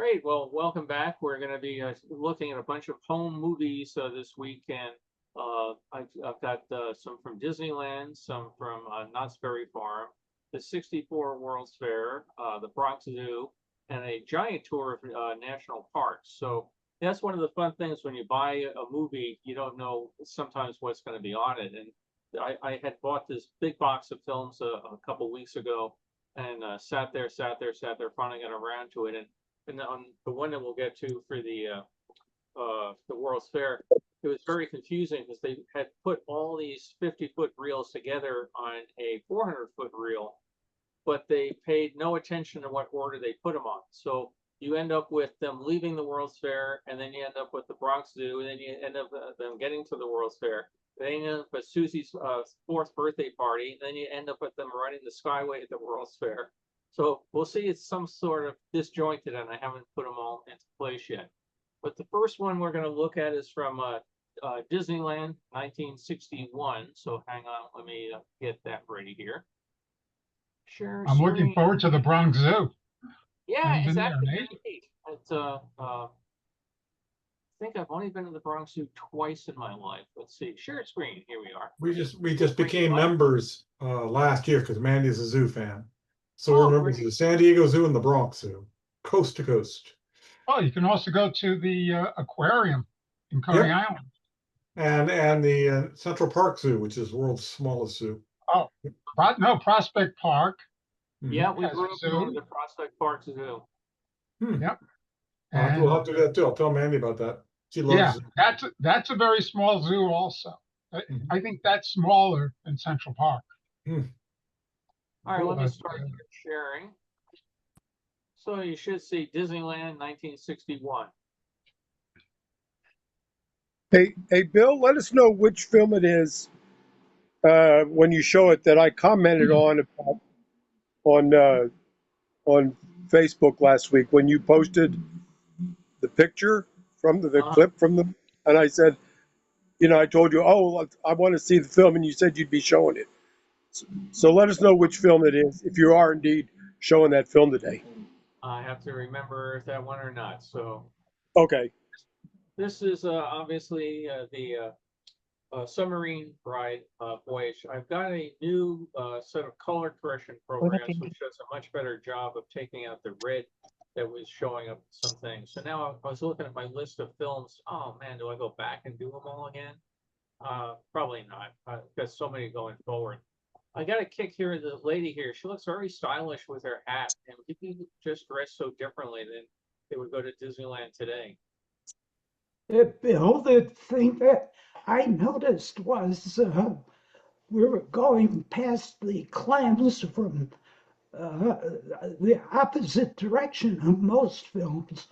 Great. Well, welcome back. We're going to be looking at a bunch of home movies this week, and I've got some from Disneyland, some from Knott's Berry Farm, the 64 World's Fair, the Bronx Zoo, and a giant tour of national parks. So that's one of the fun things when you buy a movie, you don't know sometimes what's going to be on it. And I had bought this big box of films a couple weeks ago, and sat there, finally got around to it, and on the one that we'll get to for the World's Fair, it was very confusing because they had put all these 50-foot reels together on a 400-foot reel, but they paid no attention to what order they put them on. So you end up with them leaving the World's Fair, and then you end up with the Bronx Zoo, and then you end up them getting to the World's Fair. Then you end up with Susie's fourth birthday party, and then you end up with them running the Skyway at the World's Fair. So we'll see it's some sort of disjointed, and I haven't put them all into place yet. But the first one we're going to look at is from Disneyland, 1961. So hang on, let me get that ready here. Share I'm looking screen. forward to the Bronx Zoo. Yeah, I've it's been there, actually Nate. pretty neat. I think I've only been to the Bronx Zoo twice in my life. Let's see, share screen. Here we are. We just became members last year because Mandy's a zoo fan. So Oh, we're members of the San Diego Zoo and the Bronx Zoo, coast to coast. Oh, you can also go to the aquarium in Coney Yep. Island. And the Central Park Zoo, which is the world's smallest zoo. Oh, no, Prospect Park. Yeah, we Has grew a up going to zoo. the Prospect Park Zoo. Yep. We'll have And to do that too. I'll tell Mandy about that. She loves yeah, zoos. that's a very small zoo also. I think that's smaller than Central Park. All right, let me But, start sharing. So you should see Disneyland 1961. Hey, Bill, let us know which film it is when you show it that I commented on Facebook last week when you posted the picture from the clip from them, and I said, I told you, oh, I want to see the film, and you said you'd be showing it. So let us know which film it is if you are indeed showing that film today. I have to remember if that one or not. So Okay. this is obviously the submarine ride voyage. I've got a new set of color correction programs, which does a much better job of taking out the red that was showing up some things. So now I was looking at my list of films. Oh man, do I go back and do them all again? Probably not. I've got so many going forward. I got a kick here. The lady here, she looks very stylish with her hat, and people just dress so differently than they would go to Disneyland today. Bill, the thing that I noticed was we were going past the clams from the opposite direction of most films.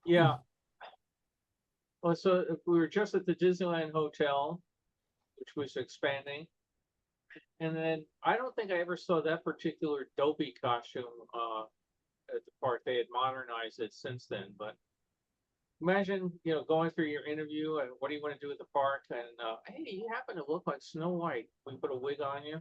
Yeah. Well, so we were just at the Disneyland Hotel, which was expanding. And then I don't think I ever saw that particular dopey costume at the park. They had modernized it since then, but imagine, going through your interview and what do you want to do at the park? And hey, you happen to look like Snow White. We put a wig on you.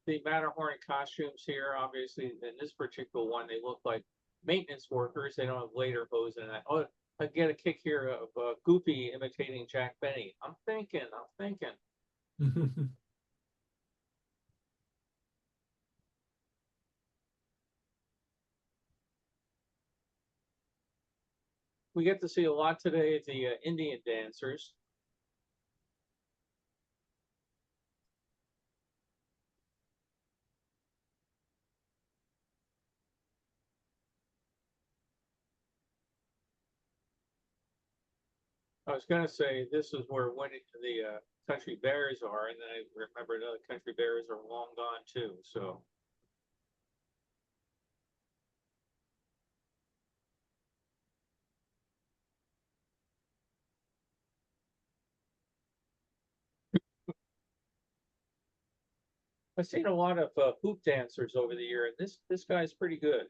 The Matterhorn costumes here, obviously, in this particular one, they look like maintenance workers. They don't have later hose in that. Oh, I get a kick here of Goofy imitating Jack Benny. I'm thinking. We get to see a lot today of the Indian dancers. I was going to say this is where the country bears are, and then I remembered the country bears are long gone too. So I've seen a lot of hoop dancers over the year, and this guy's pretty good.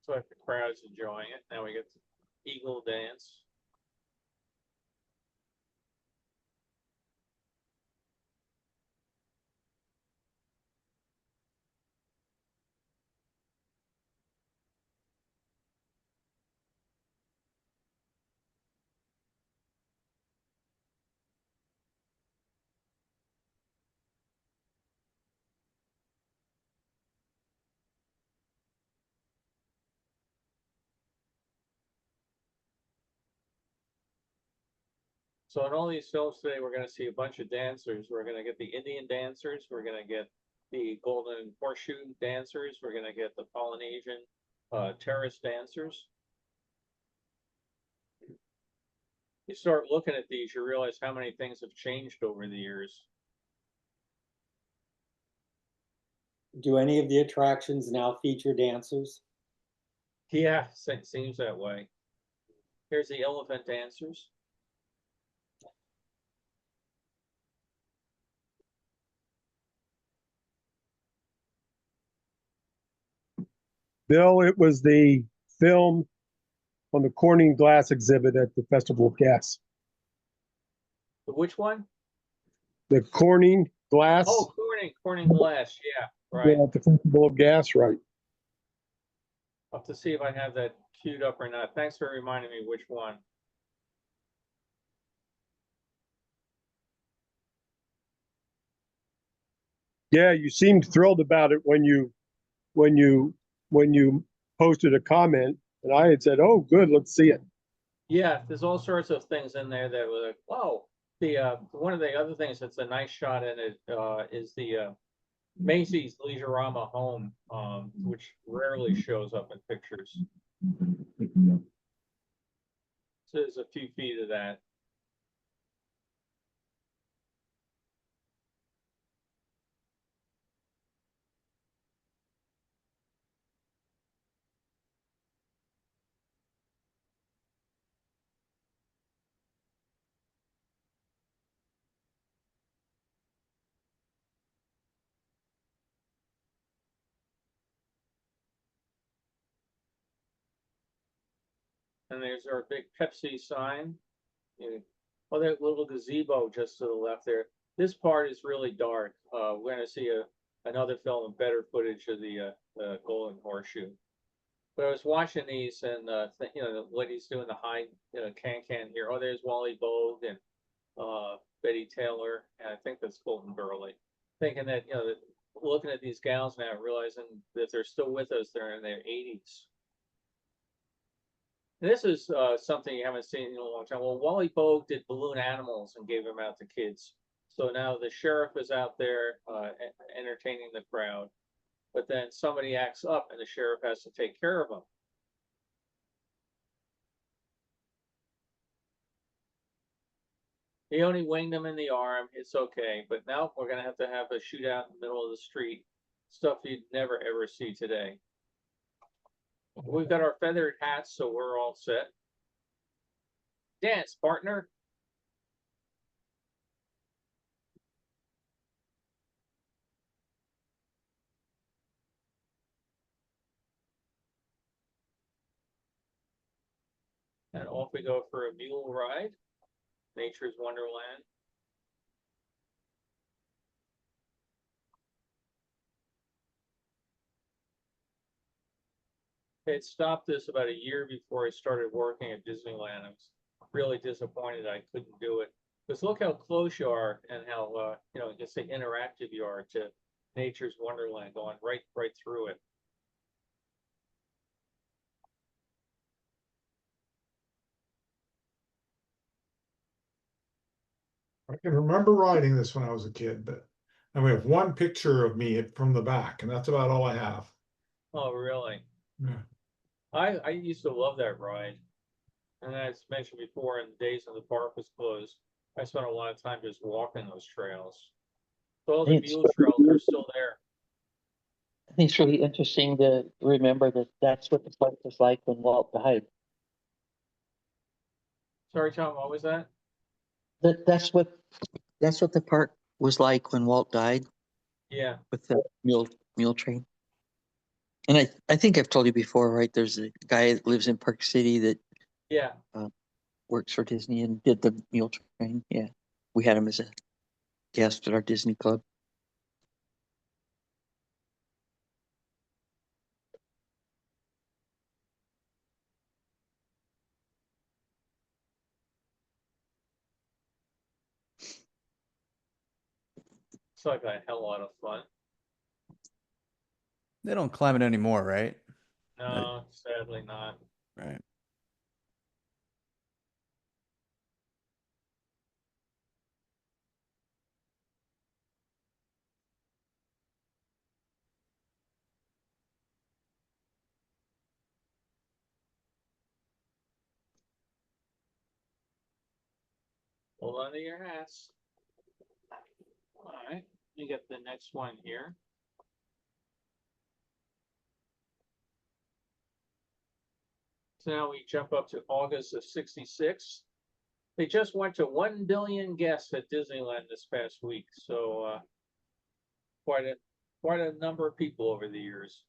So like the crowd's enjoying it. Now we get the Eagle Dance. So in all these films today, we're going to see a bunch of dancers. We're going to get the Indian dancers. We're going to get the Golden Horseshoe dancers. We're going to get the Polynesian terrace dancers. You start looking at these, you realize how many things have changed over the years. Do any of the attractions now feature dancers? Yeah, it seems that way. Here's the elephant dancers. Bill, it was the film on the Corning glass exhibit at the Festival of Gas. Which one? The Corning glass. Oh, Corning glass. Yeah, right. Yeah, at the Festival of Gas, right. I'll have to see if I have that queued up or not. Thanks for reminding me which one. Yeah, you seemed thrilled about it when you posted a comment, and I had said, "Oh, good, let's see it." Yeah, there's all sorts of things in there that were like, whoa. The one of the other things that's a nice shot in it is the Macy's Leisure-Rama home, which rarely shows up in pictures. So there's a few feet of that. And there's our big Pepsi sign. Oh, that little gazebo just to the left there. This part is really dark. We're going to see another film and better footage of the Golden Horseshoe. But I was watching these and what he's doing the high can here. Oh, there's Wally Bogue and Betty Taylor, and I think that's Colton Burley. Thinking that looking at these gals now, realizing that they're still with us. They're in their 80s. This is something you haven't seen in a long time. Well, Wally Bogue did balloon animals and gave them out to kids. So now the sheriff is out there entertaining the crowd, but then somebody acts up and the sheriff has to take care of them. He only winged him in the arm. It's okay. But now we're going to have a shootout in the middle of the street. Stuff you'd never, ever see today. We've got our feathered hats, so we're all set. Dance, partner. And off we go for a mule ride. Nature's Wonderland. It stopped this about a year before I started working at Disneyland. I was really disappointed I couldn't do it. Because look how close you are and how, I guess say interactive you are to Nature's Wonderland, going right through it. I can remember riding this when I was a kid, but and we have one picture of me from the back, and that's about all I have. Oh, really? Yeah. I used to love that ride. And as mentioned before, in the days when the park was closed, I spent a lot of time just walking those trails. So all the mule trails are still there. I think it's really interesting to remember that that's what the park was like when Walt died. Sorry, Tom, what was that? That's what the park was like when Walt died Yeah. with the mule train. And I think I've told you before, right? There's a guy that lives in Park City that Yeah, works for Disney and did the mule train. Yeah. We had him as a guest at our Disney club. it's like a hell lot of fun. They don't climb it anymore, right? No, sadly not. Right. Hold on to your hats. All right, you get the next one here. So now we jump up to August of '66. They just went to 1 billion guests at Disneyland this past week, so quite a number of people over the years.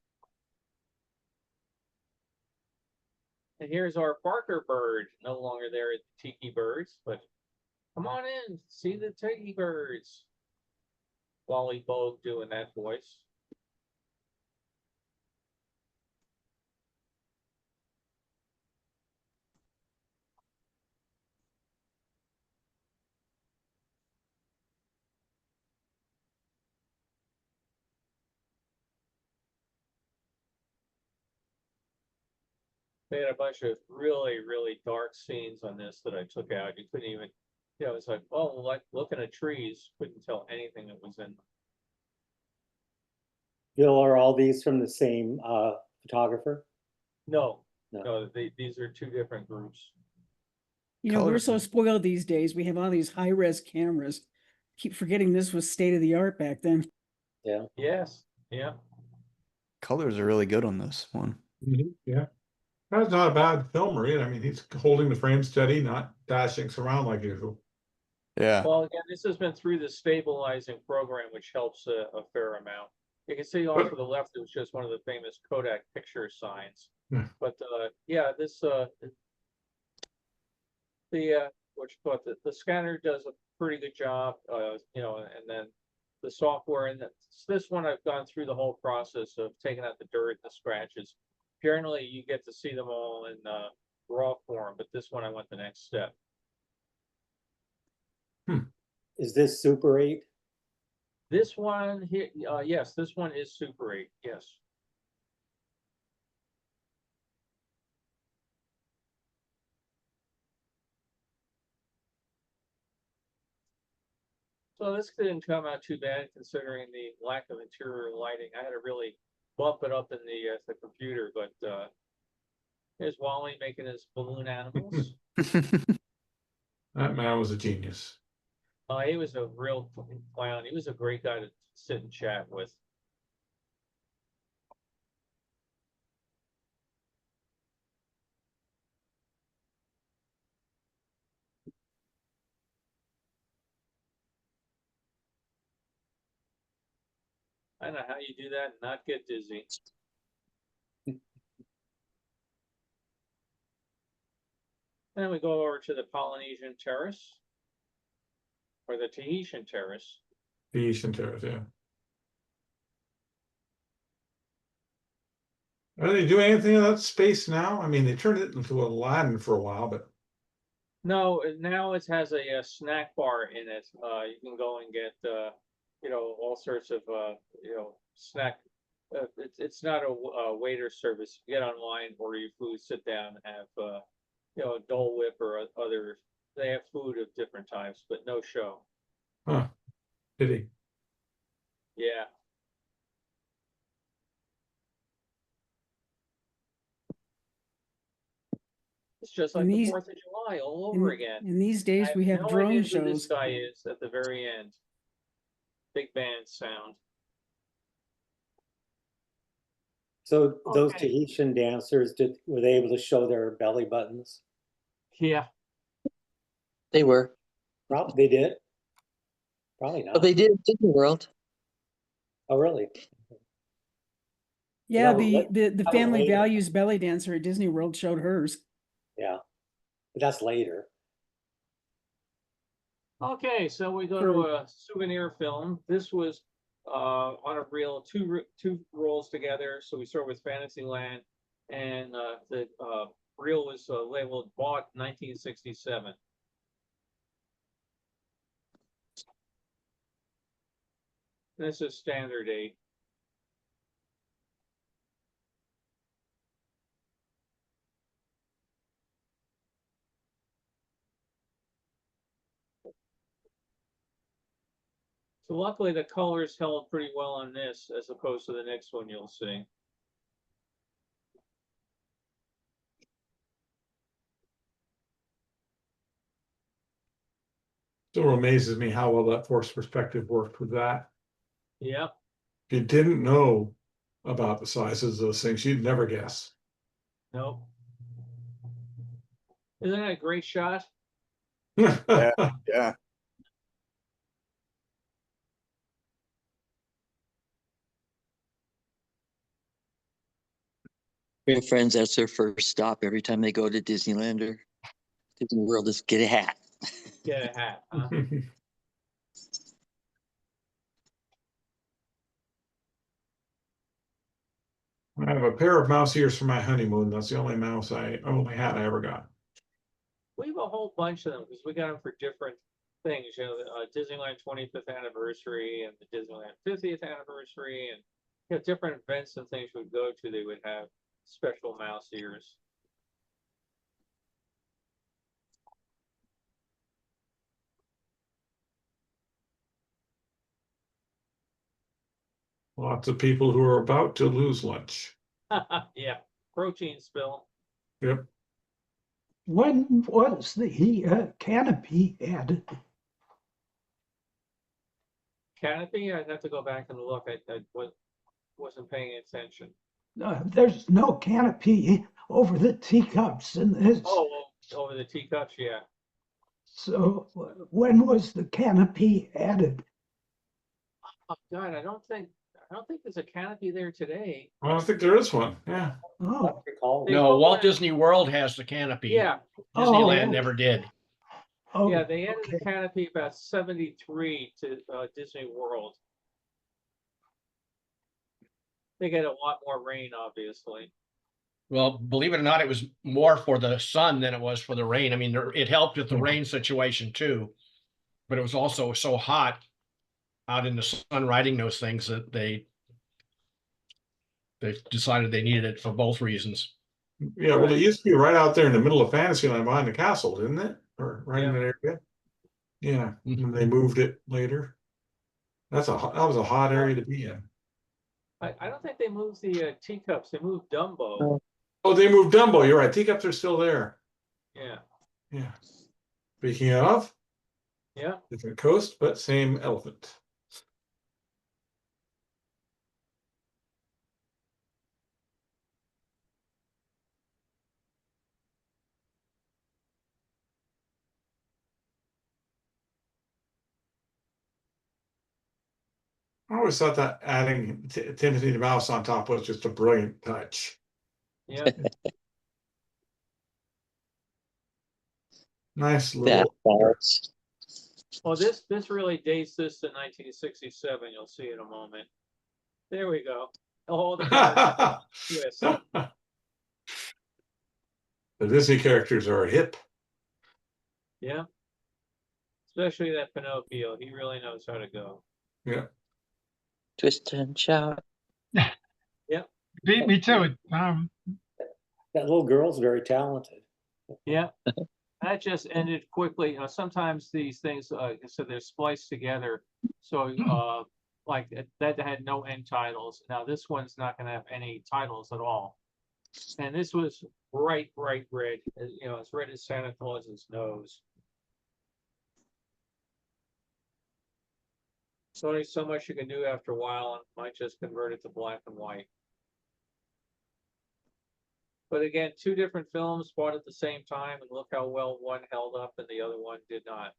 And here's our Barker bird, no longer there at the Tiki Birds, but come on in, see the Tiki Birds. Wally Bogue doing that voice. They had a bunch of really, really dark scenes on this that I took out. You couldn't even, you know, it's like, oh, like looking at trees, couldn't tell anything that was in them. Bill, are all these from the same photographer? No, No. no, these are two different groups. You know, we're Colors so are- spoiled these days. We have all these high-res cameras. Keep forgetting this was state of the art back then. Yeah. Yes, yeah. Colors are really good on this one. Yeah. That's not a bad film, right? I mean, he's holding the frame steady, not dashing around like usual. Yeah. Well, again, this has been through the stabilizing program, which helps a fair amount. You can see off to the left, it was just one of the famous Kodak picture signs. Yeah. But yeah, this what you call it, the scanner does a pretty good job, you know, and then the software and this one I've gone through the whole process of taking out the dirt, the scratches. Generally, you get to see them all in raw form, but this one I went the next step. Is this Super 8? This one here, yes, this one is Super 8, yes. So this didn't come out too bad considering the lack of interior lighting. I had to really bump it up in the computer, but here's Wally making his balloon animals. That man was a genius. He was a real clown. He was a great guy to sit and chat with. I don't know how you do that and not get dizzy. Then we go over to the Polynesian Terrace, or the Tahitian Terrace. The Eastern Terrace, yeah. Are they doing anything of that space now? I mean, they turned it into Aladdin for a while, but No, now it has a snack bar in it. You can go and get, you know, all sorts of, you know, snack. It's not a waiter service. You get online, order your food, sit down, have, you know, Dole Whip or other. They have food of different types, but no show. huh, pity. Yeah. It's just like And the these- 4th of July all over In, again. in these I days, have we have no drone idea who this shows. guy is at the very end. Big band sound. So those Okay. Tahitian dancers, were they able to show their belly buttons? Yeah. They were. Probably they did. Probably But not. they did at Disney World. Oh, really? Yeah, was the, la- the, the that was Family later. Values belly dancer at Disney World showed hers. Yeah, but that's later. Okay, so we go to a souvenir film. This was on a reel, two rolls together. So we start with Fantasyland, and the reel was labeled bought 1967. This is standard 8. So luckily the colors held pretty well on this as opposed to the next one you'll see. Still amazes me how well that forced perspective worked with that. Yep. If you didn't know about the sizes of those things, you'd never guess. Nope. Isn't that a great shot? Yeah. Yeah. We have friends, that's their first stop every time they go to Disneyland or Disney World is get a hat. Get a hat, huh? I have a pair of mouse ears for my honeymoon. That's the only hat I ever got. We have a whole bunch of them because we got them for different things. You know, the Disneyland 25th anniversary and the Disneyland 50th anniversary, and you know, different events and things we'd go to. They would have special mouse ears. Lots of people who are about to lose lunch. Yeah, protein spill. Yep. When was the canopy added? Canopy, I'd have to go back and look. I wasn't paying attention. There's no canopy over the teacups in this. Oh, well, over the teacups, yeah. So when was the canopy added? Oh God, I don't think there's a canopy there today. I don't think there is one. Yeah. I Oh, don't recall. They No, put Walt one in- Disney World has the canopy. Yeah, Disneyland Oh. never did. oh, yeah, they added the okay. canopy about 73 to Disney World. They get a lot more rain, obviously. Well, believe it or not, it was more for the sun than it was for the rain. I mean, it helped with the rain situation too, but it was also so hot out in the sun riding those things that they decided they needed it for both reasons. Yeah, well, Right. it used to be right out there in the middle of Fantasyland behind the castle, didn't it? Or right in that area. Yeah, and they moved it later. That was a hot area to be in. I don't think they moved the teacups. They moved Dumbo. Oh, they moved Dumbo. You're right. Teacups are still there. Yeah, Yeah. Speaking of, yeah. different coast, but same elephant. I always thought that adding Timothy the Mouse on top was just a brilliant touch. Yeah. Nice That little. false. Well, this really dates this to 1967. You'll see in a moment. There we go. Oh, the twist. The Disney characters are hip. Yeah. Especially that Pinocchio. He really knows how to go. Yeah. Twist and shout. Beat me to it. That little girl's very talented. Yeah. That just ended quickly. You know, sometimes these things, so they're spliced together. So, like that had no end titles. Now this one's not going to have any titles at all. And this was bright red. You know, as red as Santa Claus's nose. So only so much you can do after a while, and might just convert it to black and white. But again, two different films bought at the same time, and look how well one held up and the other one did not.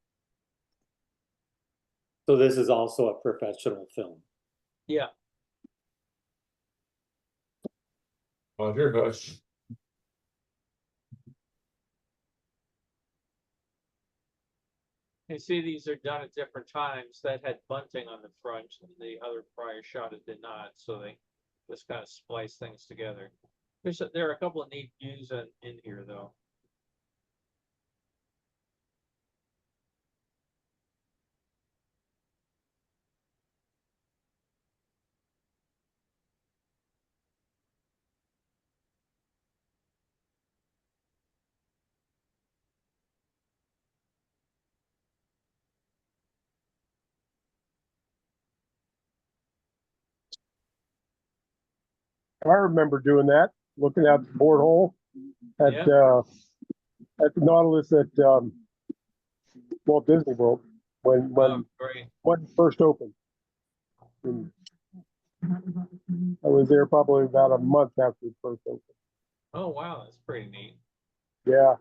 So this is also a professional film. Yeah. Roger, hush. You see, these are done at different times. That had bunting on the front, and the other prior shot it did not. So they just kind of splice things together. There are a couple of neat views in here, though. I remember doing that, looking out the porthole at the Nautilus at Walt Disney World when Great. it first opened. And I was there probably about a month after it first opened. Oh, wow, that's pretty neat. Yeah.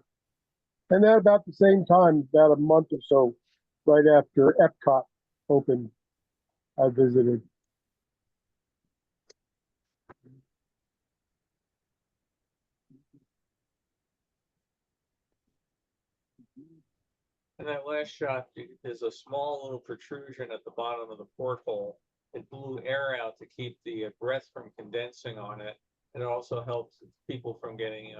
And then about the same time, about a month or so, right after Epcot opened, I visited. And that last shot is a small little protrusion at the bottom of the porthole. It blew air out to keep the breath from condensing on it. And it also helps people from getting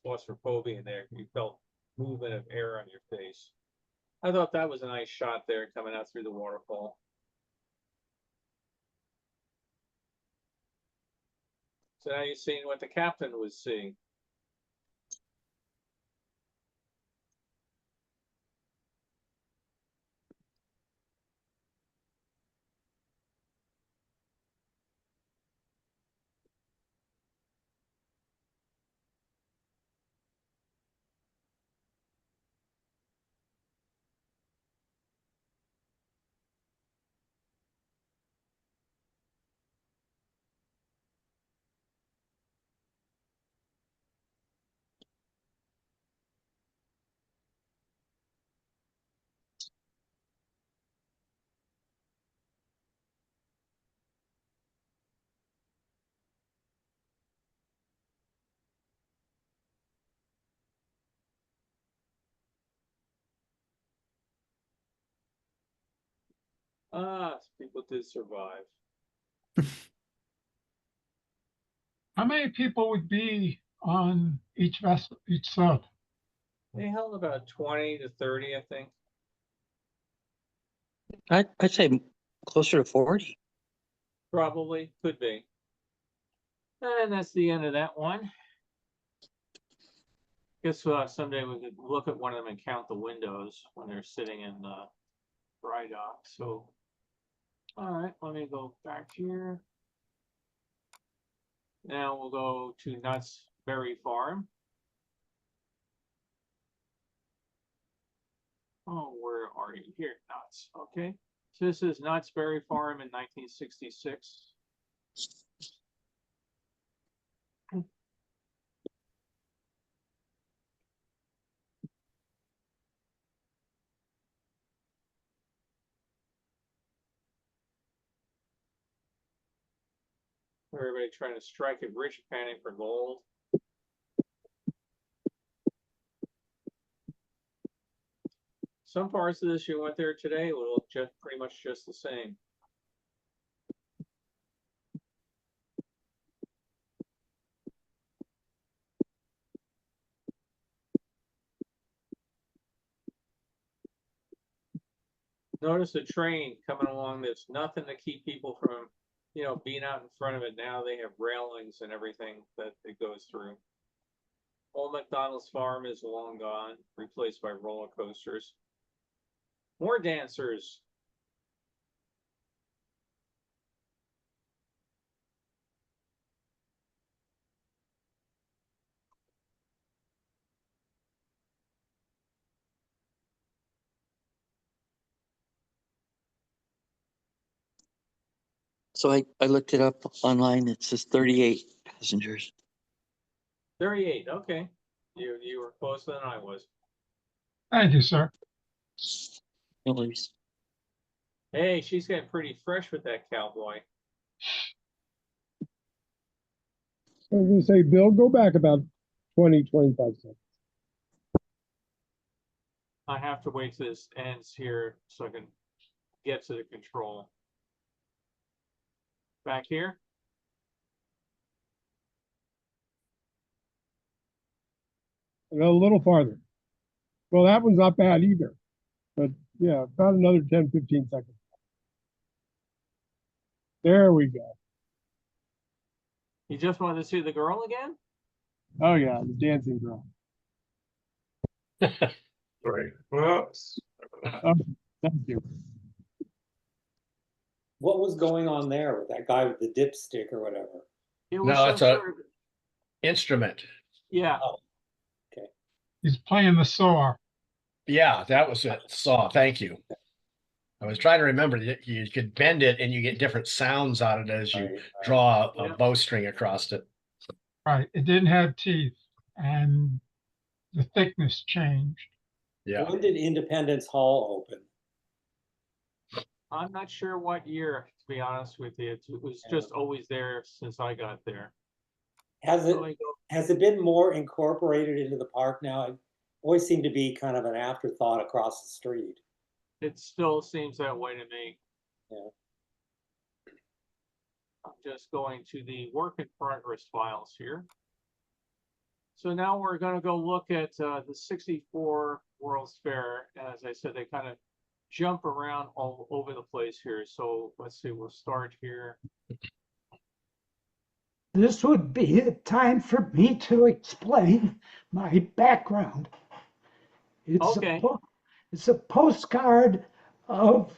claustrophobia in there. You felt movement of air on your face. I thought that was a nice shot there coming out through the waterfall. So now you've seen what the captain was seeing. People did survive. How many people would be on each vessel, each sub? They held about 20 to 30, I think. I'd say closer to 40. Probably, could be. And that's the end of that one. Guess someday we could look at one of them and count the windows when they're sitting in the dry dock. So, all right, let me go back here. Now we'll go to Knott's Berry Farm. Oh, where are you? Here, Knott's. Okay. So this is Knott's Berry Farm in 1966. Everybody trying to strike it rich, panning for gold. Some parts of this you went there today will look just pretty much just the same. Notice the train coming along. There's nothing to keep people from, being out in front of it. Now they have railings and everything that it goes through. Old McDonald's farm is long gone, replaced by roller coasters. More dancers. So I looked it up online. It says 38 passengers. 38. Okay. You were closer than I was. Thank you, sir. No worries. Hey, she's getting pretty fresh with that cowboy. I was gonna say, Bill, go back about 20, 25 seconds. I have to wait till this ends here so I can get to the control. Back here? And a little farther. Well, that one's not bad either. But yeah, about another 10, 15 seconds. There we go. You just wanted to see the girl again? Oh yeah, the dancing girl. Right. Well, Oh, thank you. What was going on there with that guy with the dipstick or whatever? It was No, some it's a sort of, instrument. yeah, He's playing the saw. Yeah, that was it. Saw. Thank you. I was trying to remember that you could bend it and you get different sounds out of it as you Right, right. draw a Yeah. bowstring across it. Right. It didn't have teeth and the thickness changed. Yeah. When did Independence Hall open? I'm not sure what year, to be honest with you. It was just always there since I got there. Has it Let me go- has it been more incorporated into the park now? It always seemed to be kind of an afterthought across the street. It still seems that way to me. Yeah. I'm just going to the work in progress files here. So now we're going to go look at the 64 World's Fair. As I said, they kind of jump around all over the place here. So let's see, we'll start here. This would be a time for me to explain my background. Okay. It's a postcard of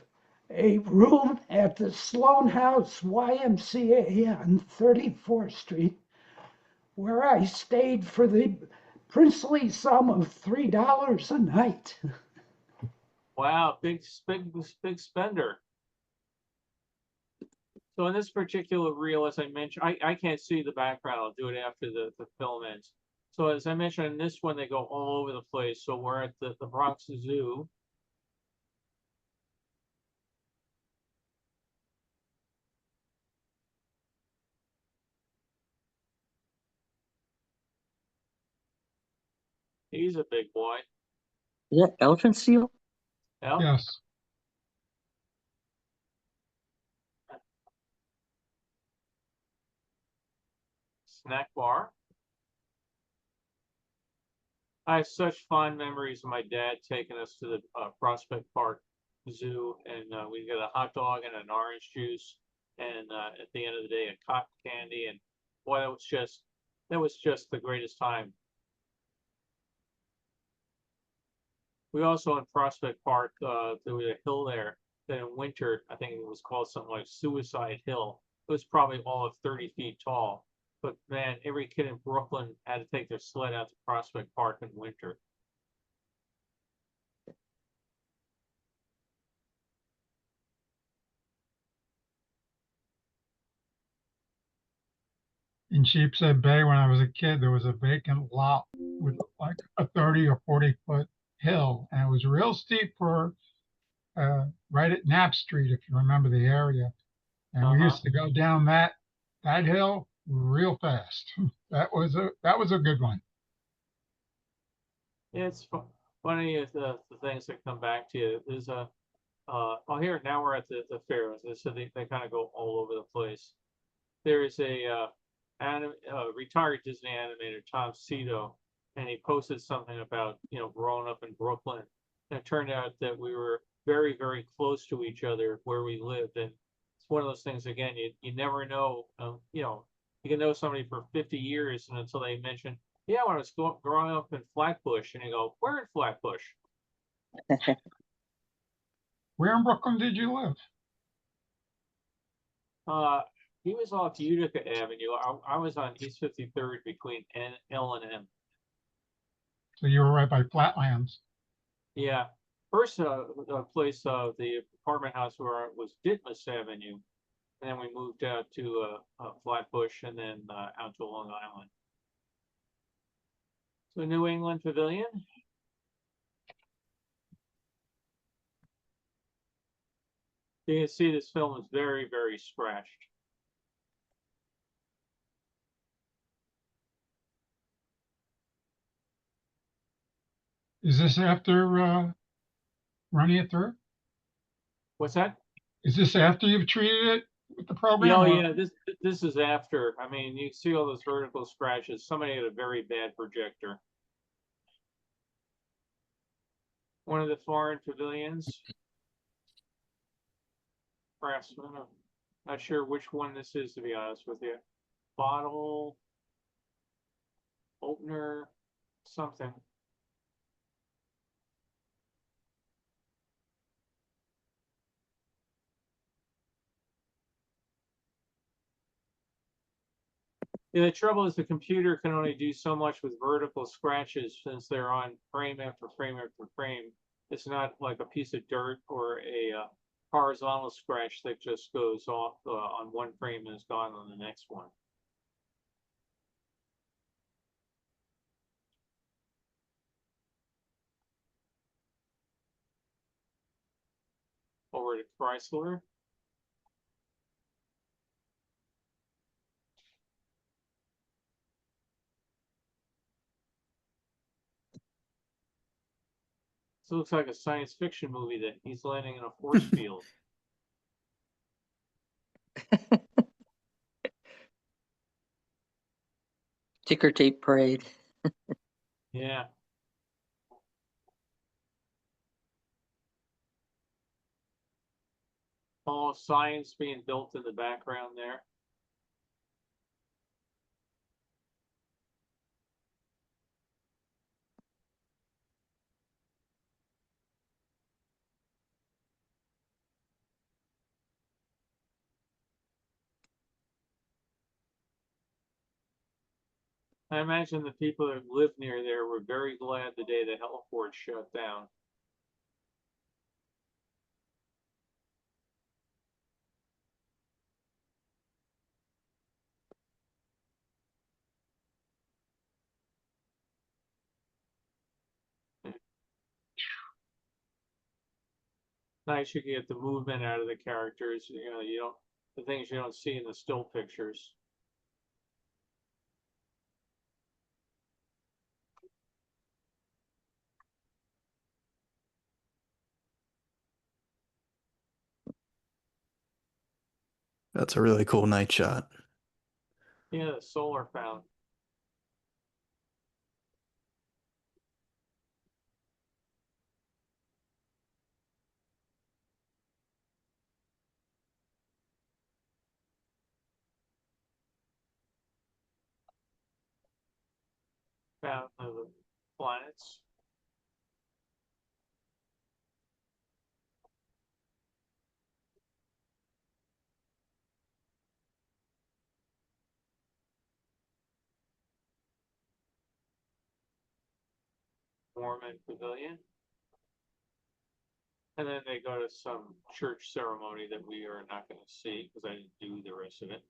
a room at the Sloan House YMCA on 34th Street, where I stayed for the princely sum of $3 a night. Wow, big spender. So in this particular reel, as I mentioned, I can't see the background. I'll do it after the film ends. So as I mentioned, in this one, they go all over the place. So we're at the Bronx Zoo. He's a big boy. Is that elephant seal? Yeah. Yes. Snack bar. I have such fond memories of my dad taking us to the Prospect Park Zoo, and we get a hot dog and an orange juice, and at the end of the day, a cotton candy, and boy, that was just the greatest time. We also in Prospect Park, there was a hill there that in winter, I think it was called something like Suicide Hill. It was probably all of 30 feet tall. But man, every kid in Brooklyn had to take their sled out to Prospect Park in winter. In Sheepshead Bay, when I was a kid, there was a vacant lot with like a 30 or 40-foot hill, and it was real steep for right at Knapp Street, if you remember the area. And we used to go down that hill real fast. That was a good one. It's funny if the things that come back to you. There's a oh here now we're at the fair. So they kind of go all over the place. There is a retired Disney animator, Tom Cito, and he posted something about growing up in Brooklyn. And it turned out that we were very, very close to each other where we lived, and it's one of those things. Again, you never know. You can know somebody for 50 years, and until they mention, yeah, when I was growing up in Flatbush, and you go, where in Flatbush? Where in Brooklyn did you live? He was off Utica Avenue. I was on East 53rd between L and M. So you were right by Flatlands. Yeah. First place, the apartment house where I was Ditmas Avenue. And then we moved out to Flatbush and then out to Long Island. So New England Pavilion. You can see this film is very, very scratched. Is this after running it through? What's that? Is this after you've treated it with the program? Yeah, oh, or- yeah, this is after. I mean, you see all those vertical scratches. Somebody had a very bad projector. One of the foreign pavilions. Perhaps, not sure which one this is, to be honest with you. Bottle opener, something. Yeah, the trouble is the computer can only do so much with vertical scratches since they're on frame after frame after frame. It's not like a piece of dirt or a horizontal scratch that just goes off on one frame and is gone on the next one. Over to Chrysler. This looks like a science fiction movie that he's landing in a force field. Ticker tape parade. Yeah. All science being built in the background there. I imagine the people that live near there were very glad the day the heliport shut down. Nice, you can get the movement out of the characters. You know, you don't, the things you don't see in the still pictures. That's a really cool night shot. Yeah, the solar fountain. Fountain of the planets. Mormon Pavilion. And then they go to some church ceremony that we are not going to see because I didn't do the rest of it.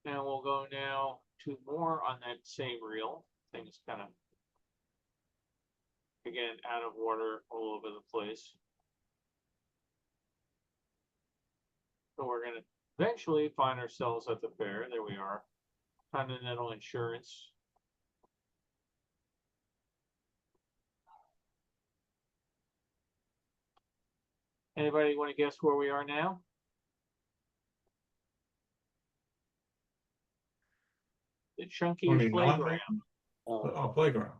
Now we'll go now to more on that same reel. Things kind of, again, out of order all over the place. So we're going to eventually find ourselves at the fair. There we are. Continental Insurance. Anybody want to guess where we are now? The Chunky 29? Playground. Oh, playground.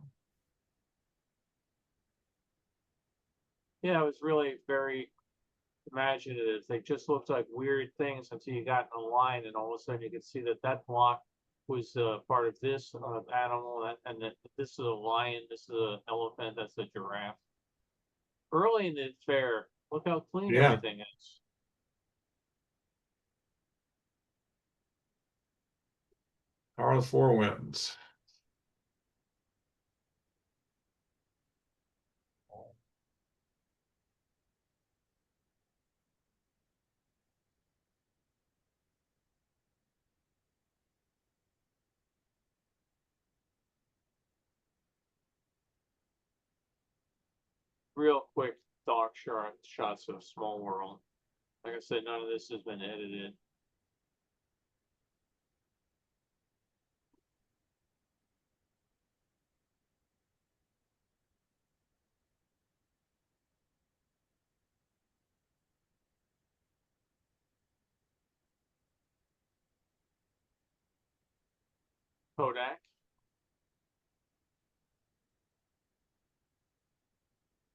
Yeah, it was really very imaginative. They just looked like weird things until you got in a line, and all of a sudden you could see that that block was part of this animal, and that this is a lion, this is an elephant, that's a giraffe. Early in the fair, look how clean Yeah. everything is. Power of the Four Winds. Real quick stock shots of Small World. Like I said, none of this has been edited. Kodak.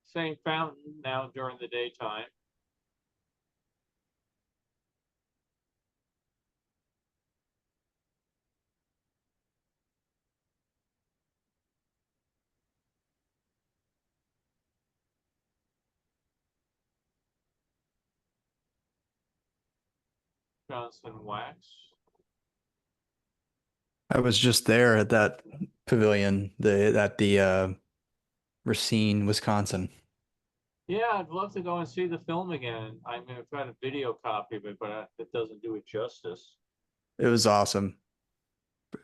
Same fountain now during the daytime. Johnson Wax. I was just there at that pavilion, the Racine, Wisconsin. Yeah, I'd love to go and see the film again. I'm gonna try to video copy of it, but it doesn't do it justice. It was awesome.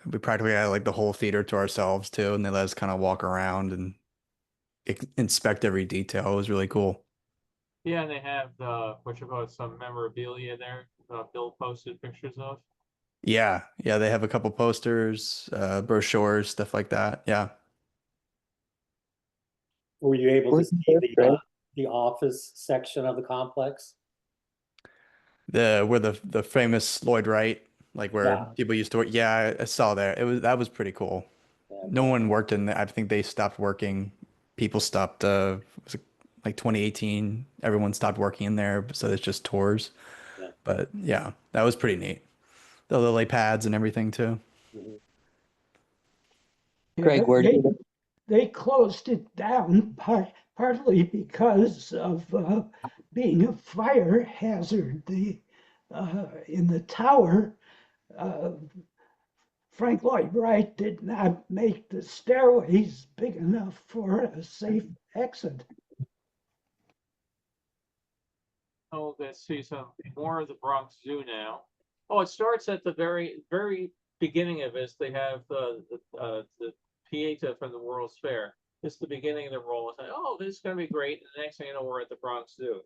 We practically had like the whole theater to ourselves too, and they let us kind of walk around and inspect every detail. It was really cool. Yeah, and they have what you call it, some memorabilia there. Bill posted pictures of. Yeah, yeah, they have a couple posters, brochures, stuff like that. Yeah. Were you able to Where's see the Fred? the office section of the complex? Where the famous Lloyd Wright, like where Yeah. people used to work. Yeah, I saw there. That was pretty cool. Yeah, No one worked in there. I think they stopped working. People stopped, was it like 2018? Everyone stopped working in there, so it's just tours. Yeah. But yeah, that was pretty neat. The lily pads and everything too. Mhm. Greg, where They, did you? they closed it down partly because of being a fire hazard. In the tower, uh, Frank Lloyd Wright did not make the stairways big enough for a safe exit. Oh, let's see some more of the Bronx Zoo now. Oh, it starts at the very beginning of this. They have the Pieta from the World's Fair. This is the beginning of the roll. It's like, oh, this is gonna be great. And the next thing you know, we're at the Bronx Zoo.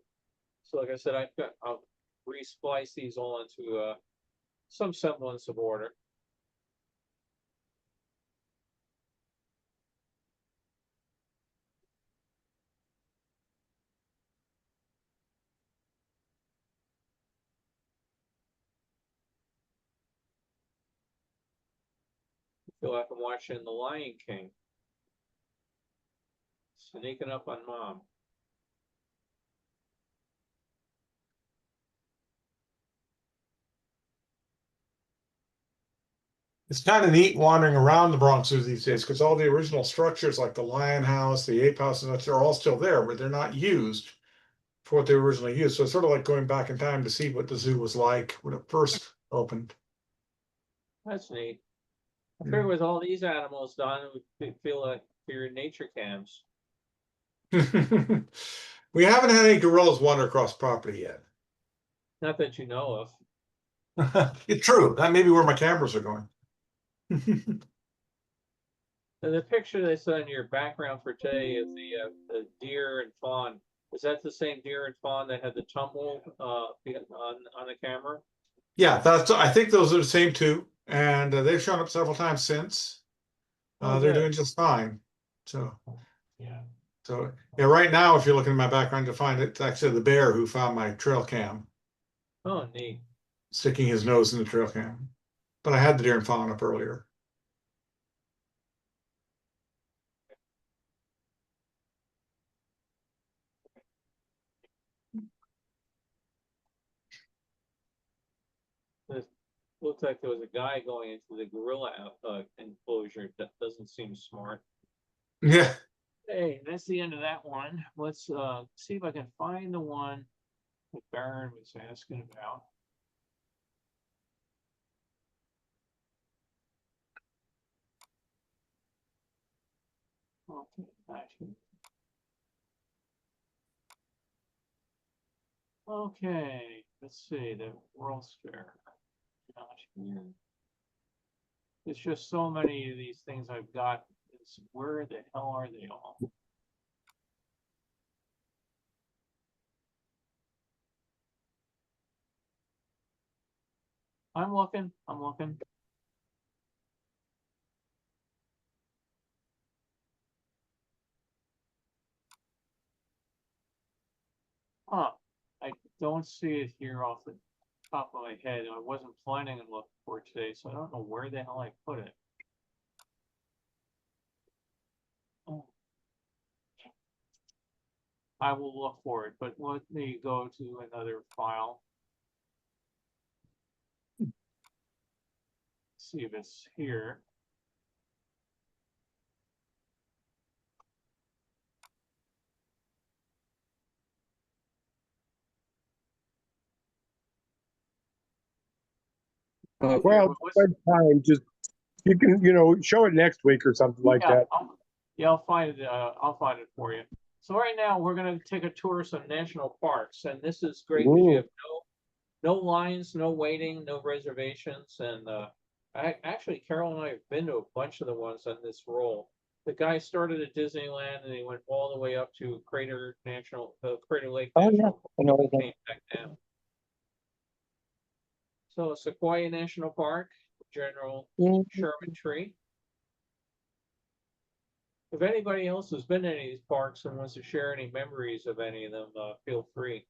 So, like I said, I'll re-splice these all into some semblance of order. I feel like I'm watching The Lion King. Sneaking up on mom. It's kind of neat wandering around the Bronx Zoo these days because all the original structures like the Lion House, the Ape House, and such, they're all still there, but they're not used for what they were originally used. So it's sort of like going back in time to see what the zoo was like when it first opened. That's neat. I Yeah. figure with all these animals done, we feel like you're in nature camps. We haven't had any gorillas wander across property yet. Not that you know of. It's true. That may be where my cameras are going. The picture they saw in your background for today is the deer and fawn. Is that the same deer and fawn that had the tumble on the camera? Yeah, I think those are the same two, and they've shown up several times since. Oh, They're good. doing just fine. So Yeah. yeah, right now, if you're looking at my background, you'll find it's actually the bear who found my trail cam, Oh, neat. sticking his nose in the trail cam. But I had the deer and fawn up earlier. This looks like there was a guy going into the gorilla enclosure. That doesn't seem smart. Yeah. Hey, that's the end of that one. Let's see if I can find the one that Baron was asking about. Okay, actually. Okay, let's see, the World's Fair. Not here. There's just so many of these things I've got. It's, where the hell are they all? I'm looking. Huh. I don't see it here off the top of my head. I wasn't planning on looking for it today, so I don't know where the hell I put it. I will look for it, but let me go to another file. See if it's here. Okay, Well, what's- spend time, just, you can, show it next week or something like yeah, that. I'll find it. I'll find it for you. So right now we're going to take a tour of some national parks, and this is great because you have no lines, no waiting, no reservations, and actually Carol and I have been to a bunch of the ones on this roll. The guy started at Disneyland and he went all the way up to Crater Lake Oh, National yeah. Park. I know. and came back down. So Sequoia National Park, General Sherman Tree. If anybody else has been to any of these parks and wants to share any memories of any of them, feel free.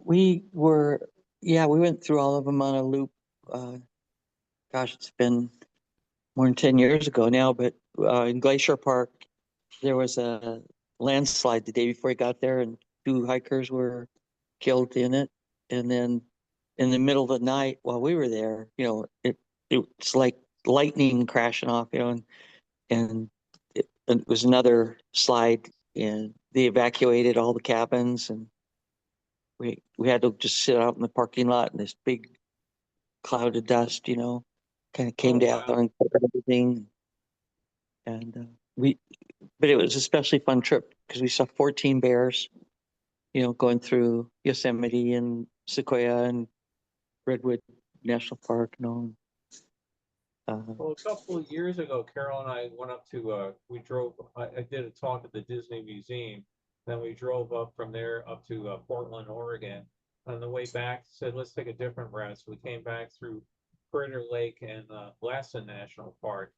We went through all of them on a loop. Gosh, it's been more than 10 years ago now, but in Glacier Park, there was a landslide the day before I got there, and 2 hikers were killed in it. And then in the middle of the night while we were there, it's like lightning crashing off, and it was another slide, and they evacuated all the cabins, and we had to just sit out in the parking lot in this big cloud of dust, kind of came Oh, down wow. and covered everything. And but it was a especially fun trip because we saw 14 bears, going through Yosemite and Sequoia and Redwood National Park and all. Well, a couple of years ago, Carol and I went up to, I did a talk at the Disney Museum. Then we drove up from there up to Portland, Oregon. On the way back, said, let's take a different route. So we came back through Crater Lake and Lassen National Park.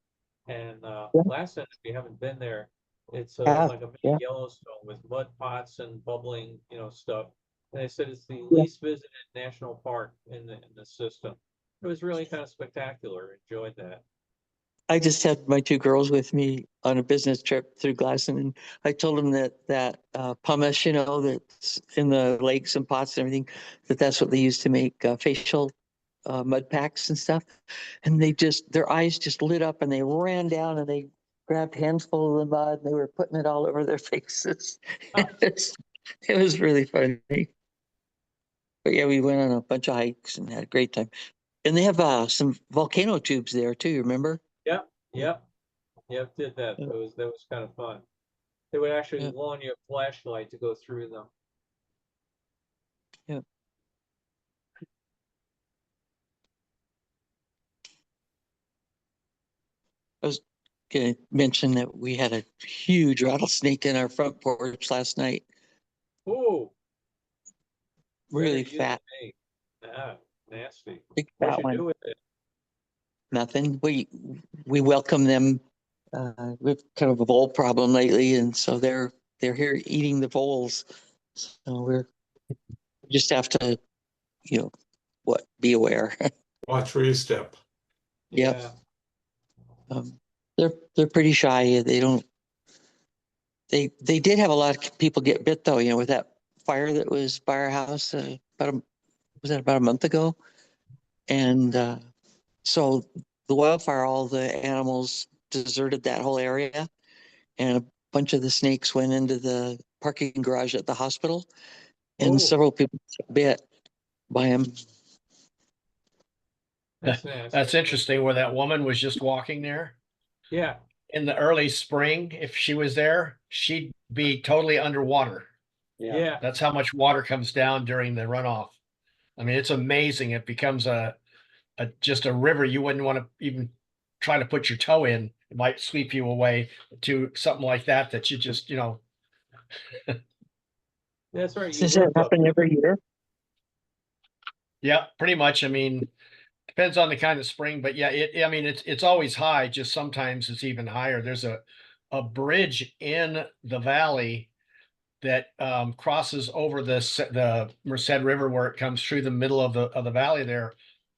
And Yeah. Lassen, if you haven't been there, it's Yeah, like a mini yeah. Yellowstone with mud pots and bubbling, stuff. And they said it's the Yeah. least visited national park in the system. It was really kind of spectacular. Enjoyed that. I just had my 2 girls with me on a business trip through Glasson, and I told them that pumice, that's in the lakes and pots and everything, that's what they use to make facial mud packs and stuff. And their eyes just lit up, and they ran down and they grabbed handfuls of the mud and they were putting it all over their faces. It was really funny. But yeah, we went on a bunch of hikes and had a great time. And they have some volcano tubes there too, you remember? Yep, did that. Yeah. That was kind of fun. They would actually Yeah. loan you a flashlight to go through them. Yeah. I was gonna mention that we had a huge rattlesnake in our front porch last night. Ooh, Really very fat, unique. Ah, nasty. big What'd fat you one. do with it? Nothing. We welcome them. We've kind of a vole problem lately, and so they're here eating the voles. So we just have to, be aware. Watch where you step. Yep. Yeah. They're pretty shy. They don't. They did have a lot of people get bit though. With that fire that was by our house was that about a month ago, and so the wildfire, all the animals deserted that whole area, and a bunch of the snakes went into the parking garage at the hospital, and Oh. several people got bit by them. That's nasty. That's interesting where that woman was just walking there. Yeah. In the early spring, if she was there, she'd be totally underwater. Yeah. That's how much water comes down during the runoff. I mean, it's amazing. It becomes just a river you wouldn't want to even try to put your toe in. It might sweep you away to something like that you just, That's right. Does that happen every year? Yeah, pretty much. I mean, depends on the kind of spring, but yeah, it's always high. Just sometimes it's even higher. There's a bridge in the valley that crosses over the Merced River where it comes through the middle of the valley there.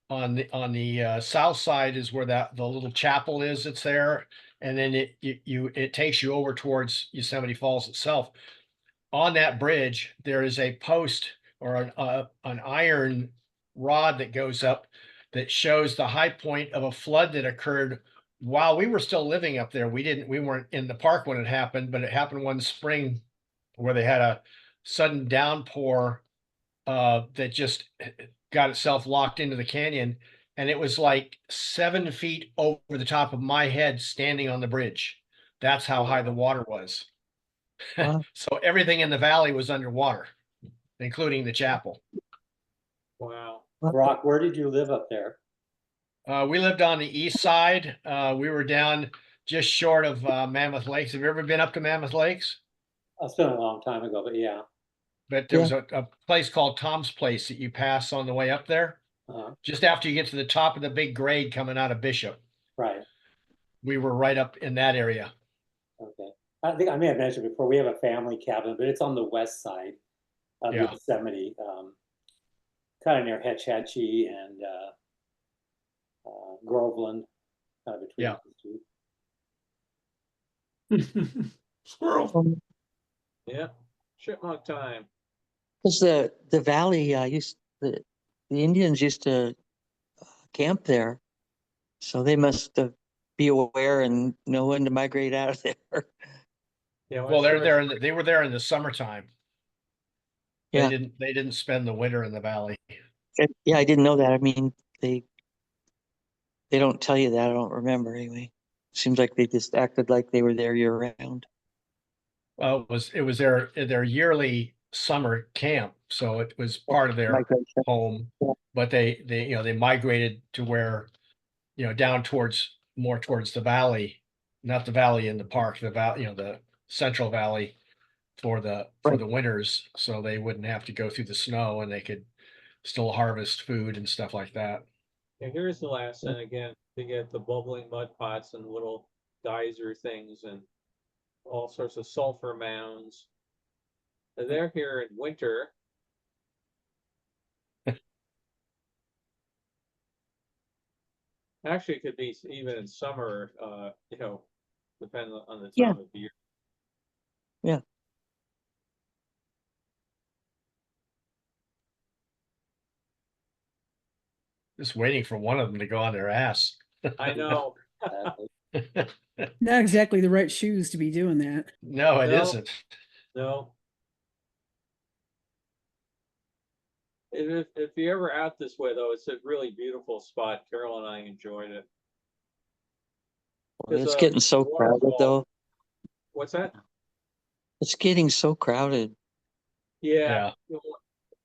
On the south side is where the little chapel is. It's there, and then it takes you over towards Yosemite Falls itself. On that bridge, there is a post or an iron rod that goes up that shows the high point of a flood that occurred while we were still living up there. We weren't in the park when it happened, but it happened one spring where they had a sudden downpour that just got itself locked into the canyon. And it was like 7 feet over the top of my head standing on the bridge. That's how high the water was. Wow. So everything in the valley was underwater, including the chapel. Wow. Brock, where did you live up there? We lived on the east side. We were down just short of Mammoth Lakes. Have you ever been up to Mammoth Lakes? It's been a long time ago, but yeah. But there was a place called Tom's Place that you pass on the way up there. Just after you get to the top of the big grade coming out of Bishop. Right. We were right up in that area. Okay. I think I may have mentioned before, we have a family cabin, but it's on the west side of Yeah. Yosemite, kind of near Hetch Hetchy and Groveland, kind of between the two. Squirrel. Yeah. Chipmunk time. Because the valley the Indians used to camp there, so they must be aware and know when to migrate out of there. Yeah. Well, they were there in the summertime. Yeah. They didn't spend the winter in the valley. Yeah, I didn't know that. I mean, they don't tell you that. I don't remember anyway. Seems like they just acted like they were there year round. Well, it was their yearly summer camp, so it was part of their Migration. home. Yeah. But they migrated to where, down more towards the valley, not the valley in the park, the valley, the Central Valley for the winters, so they wouldn't have to go through the snow and they could still harvest food and stuff like that. Yeah, here's the last one again. To get the bubbling mud pots and little geyser things and all sorts of sulfur mounds. They're here in winter. Actually, it could be even in summer, depending on the time of year. Yeah. Just waiting for one of them to go on their ass. I know. Not exactly the right shoes to be doing that. No, it isn't. No. If you're ever out this way, though, it's a really beautiful spot. Carol and I enjoyed it. Well, it's getting so crowded, though. What's that? It's getting so crowded. Yeah.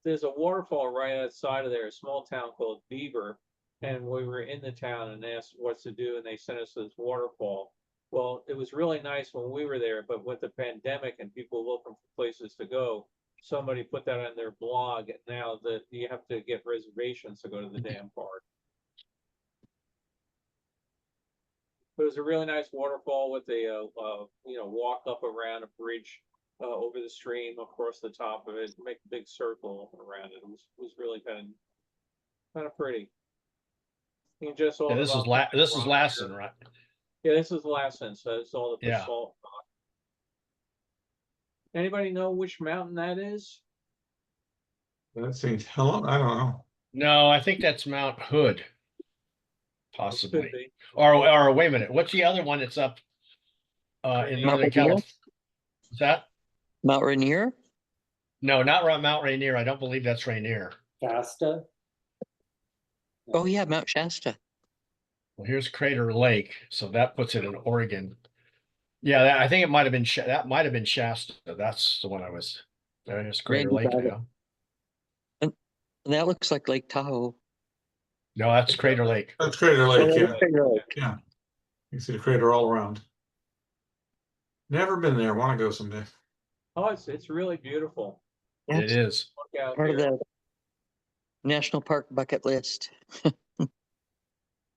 There's a waterfall right outside of there, a small town called Beaver. And we were in the town and asked what to do, and they sent us to this waterfall. Well, it was really nice when we were there, but with the pandemic and people looking for places to go, somebody put that on their blog now that you have to get reservations to go to the damn park. But it was a really nice waterfall with a walk up around a bridge over the stream across the top of it, make a big circle around it. It was really kind of pretty. You can just all this is Lassen, right? Yeah, this is Lassen, so it's all the basalt rock. Anybody know which mountain that is? That seems hello. I don't know. No, I think that's Mount Hood, possibly. Could be. Or wait a minute, what's the other one that's up in Northern California? Is that Mount Rainier? No, not Mount Rainier. I don't believe that's Rainier. Shasta? Oh yeah, Mount Shasta. Well, here's Crater Lake, so that puts it in Oregon. Yeah, I think it might have been that might have been Shasta. That's the one I was. There's Crater Lake now. And that looks like Lake Tahoe. No, that's Crater Lake. That's Crater Lake. Oh, Yeah. Crater Lake. Yeah. You can see the crater all around. Never been there. Want to go someday. Oh, it's really beautiful. It is. Look out Part of there. the National Park bucket list.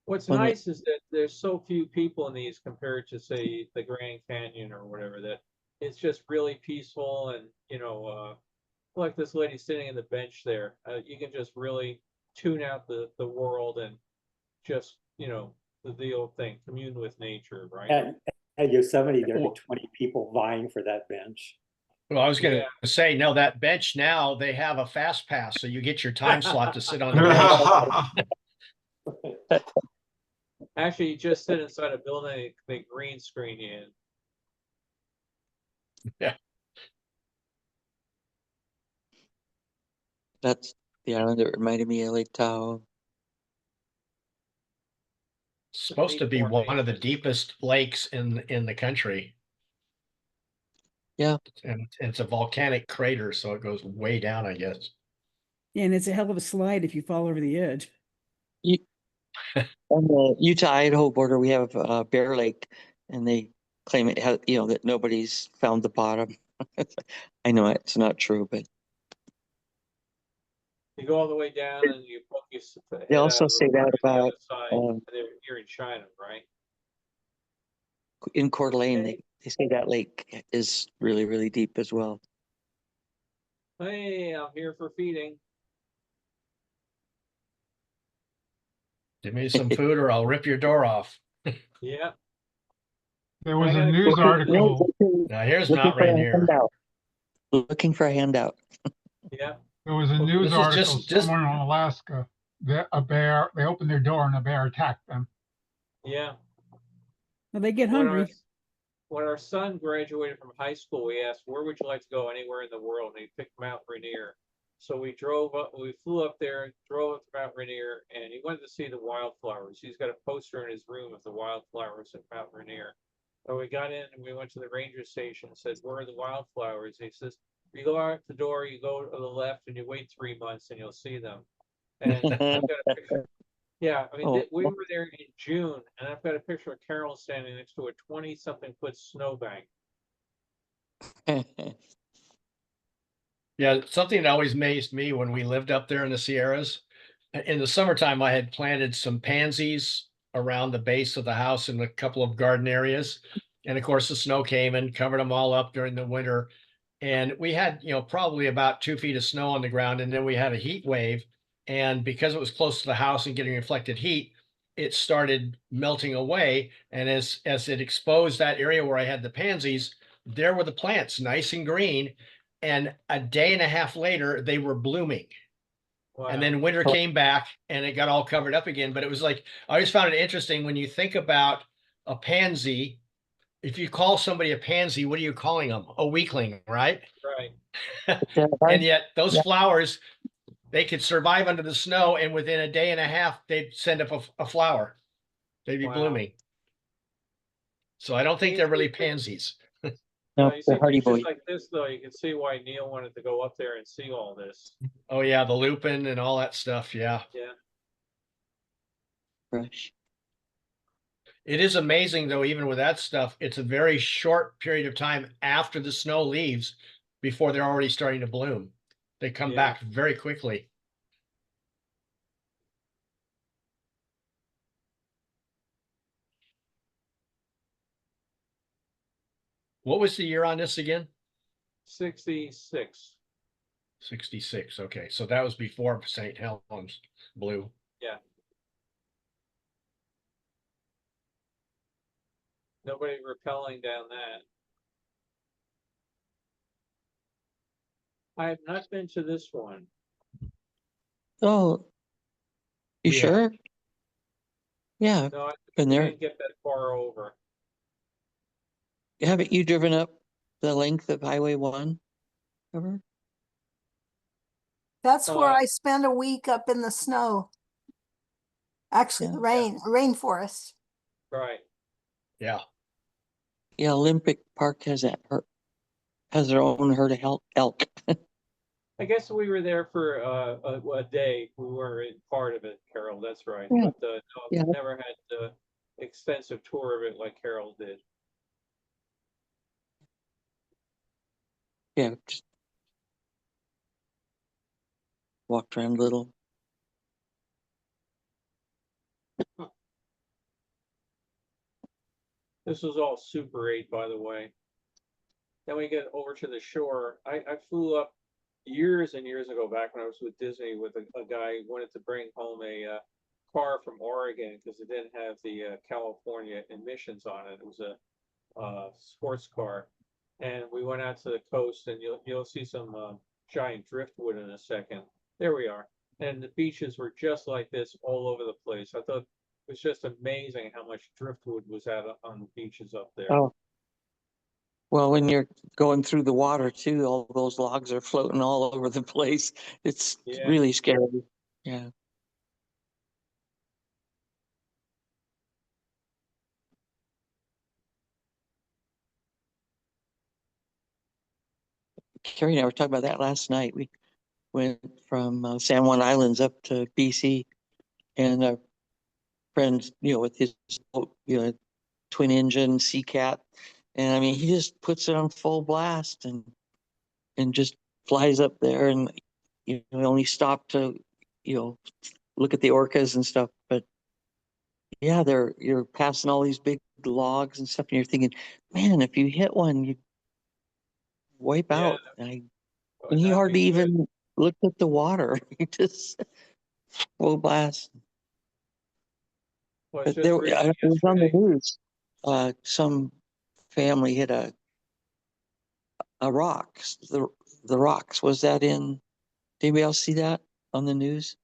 What's Well, nice is that there's so few people in these compared to, say, the Grand Canyon or whatever, that it's just really peaceful and, like this lady sitting in the bench there, you can just really tune out the world and just, the old thing, commune with nature, right? At Yosemite, there'd be Well- 20 people vying for that bench. Well, I was gonna Yeah. say, no, that bench now, they have a fast pass, so you get your time slot to sit on the bench. Actually, you just sit inside a building, they green screen you in. That's the island that reminded me of Lake Tahoe. Supposed to be one of the Formations. deepest lakes in the country. Yeah. And it's a volcanic crater, so it goes way down, I guess. And it's a hell of a slide if you fall over the edge. On the Utah-Idaho border, we have Bear Lake, and they claim it has, that nobody's found the bottom. I know it's not true, but You go all the way down and you poke your head they out also of the say that water on the about other side, and you're in China, right? in Coeur d'Alene, Okay. they say that lake is really, really deep as well. Hey, I'm here for feeding. Give me some food or I'll rip your door off. Yeah. There was I a gotta news go. article. Now here's Looking Knott for a Rainier. handout. Looking for a handout. Yeah. There was a Well, news this is article just- somewhere in Alaska that a bear, they opened their door and a bear attacked them. Yeah. Well, they get When our, hungry. when our son graduated from high school, we asked, where would you like to go anywhere in the world? And he picked Mount Rainier. So we flew up there, drove up to Mount Rainier, and he wanted to see the wildflowers. He's got a poster in his room of the wildflowers at Mount Rainier. So we got in and we went to the ranger station and said, where are the wildflowers? He says, you go out the door, you go to the left and you wait 3 months and you'll see them. And I've got a picture. Yeah, I mean, Oh. we were there in June, and I've got a picture of Carol standing next to a 20-something foot snowbank. Yeah, something that always amazed me when we lived up there in the Sierras. In the summertime, I had planted some pansies around the base of the house in a couple of garden areas. And of course, the snow came and covered them all up during the winter. And we had, probably about 2 feet of snow on the ground. And then we had a heat wave. And because it was close to the house and getting reflected heat, it started melting away. And as it exposed that area where I had the pansies, there were the plants, nice and green. And a day and a half later, they were blooming. Wow. And then winter came back and it got all covered up again. But it was like, I always found it interesting when you think about a pansy. If you call somebody a pansy, what are you calling them? A weakling, right? Right. And yet those flowers, they could survive under the snow, and within a day and a half, they'd send up a flower. They'd be Wow. blooming. So I don't think they're really pansies. No, You the see hardy pictures boy. like this, though, you can see why Neil wanted to go up there and see all this. Oh yeah, the lupin and all that stuff. Yeah. Yeah. Fresh. It is amazing though, even with that stuff, it's a very short period of time after the snow leaves before they're already starting to bloom. They come Yeah. back very quickly. What was the year on this again? 66. 66. Okay. So that was before St. Helens blew. Yeah. Nobody rappelling down that. I have not been to this one. Oh, you Yeah. sure? Yeah, No, I been there. didn't get that far over. Haven't you driven up the length of Highway 1 ever? That's where Uh, I spent a week up in the snow. Actually, Yeah. the rainforest. Right. Yeah. Yeah, Olympic Park has has their own herd of elk. I guess we were there for a day. We were in part of it, Carol. That's right. Yeah. But no, Yeah. never had the extensive tour of it like Carol did. Yeah, just walked around a little. This was all Super 8, by the way. Then we get over to the shore. I flew up years and years ago, back when I was with Disney, with a guy who wanted to bring home a car from Oregon because it didn't have the California emissions on it. It was a sports car. And we went out to the coast, and you'll see some giant driftwood in a second. There we are. And the beaches were just like this all over the place. I thought it was just amazing how much driftwood was out on the beaches up there. Oh. Well, when you're going through the water too, all those logs are floating all over the place. It's Yeah. really scary. Yeah. Carrie and I were talking about that last night. We went from San Juan Islands up to BC, and a friend, with his boat, twin engine Sea Cat, and I mean, he just puts it on full blast and just flies up there, and only stop to look at the orcas and stuff. But yeah, you're passing all these big logs and stuff, and you're thinking, man, if you hit one, you wipe Yeah, out. And he that'd hardly be good. even looked at the water. He just full blast. Well, it's But just recently it was on the yesterday. news. Some family hit a rocks. The rocks. Was that in? Did anybody else see that on the news?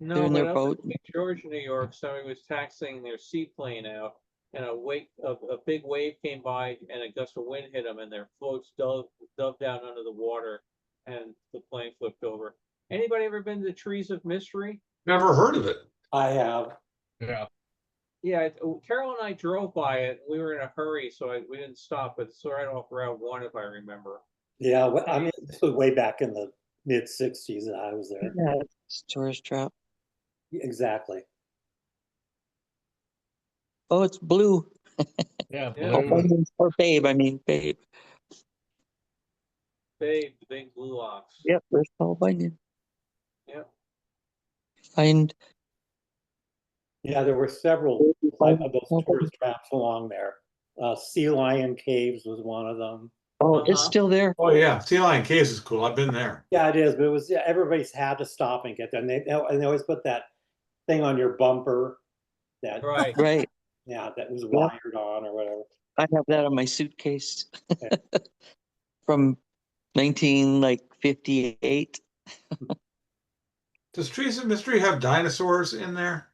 They're No, in but their up in boat. St. George, New York, somebody was taxiing their seaplane out, and a big wave came by, and a gust of wind hit them, and their floats dove down under the water, and the plane flipped over. Anybody ever been to the Trees of Mystery? Never heard of it. I have. Yeah. Yeah, Carol and I drove by it. We were in a hurry, so we didn't stop. But it's right off Route 1, if I remember. Yeah, I mean, this was way back in the mid-60s that I was there. Yeah, it's tourist trap. Exactly. Oh, it's blue. Yeah. Yeah. Blue. Or Babe. I mean, Babe. Babe, the big blue ox. Yep, there's Paul Bunyan. Yep. Find. Yeah, there were several of those tourist traps along there. Sea Lion Caves was one of them. Oh, it's still there. Oh yeah, Sea Lion Caves is cool. I've been there. Yeah, it is, but it was everybody's had to stop and get there. And they always put that thing on your bumper that Right. Right. yeah, that was wired on or whatever. I have that on my suitcase Yeah. from 1958. Does Trees of Mystery have dinosaurs in there?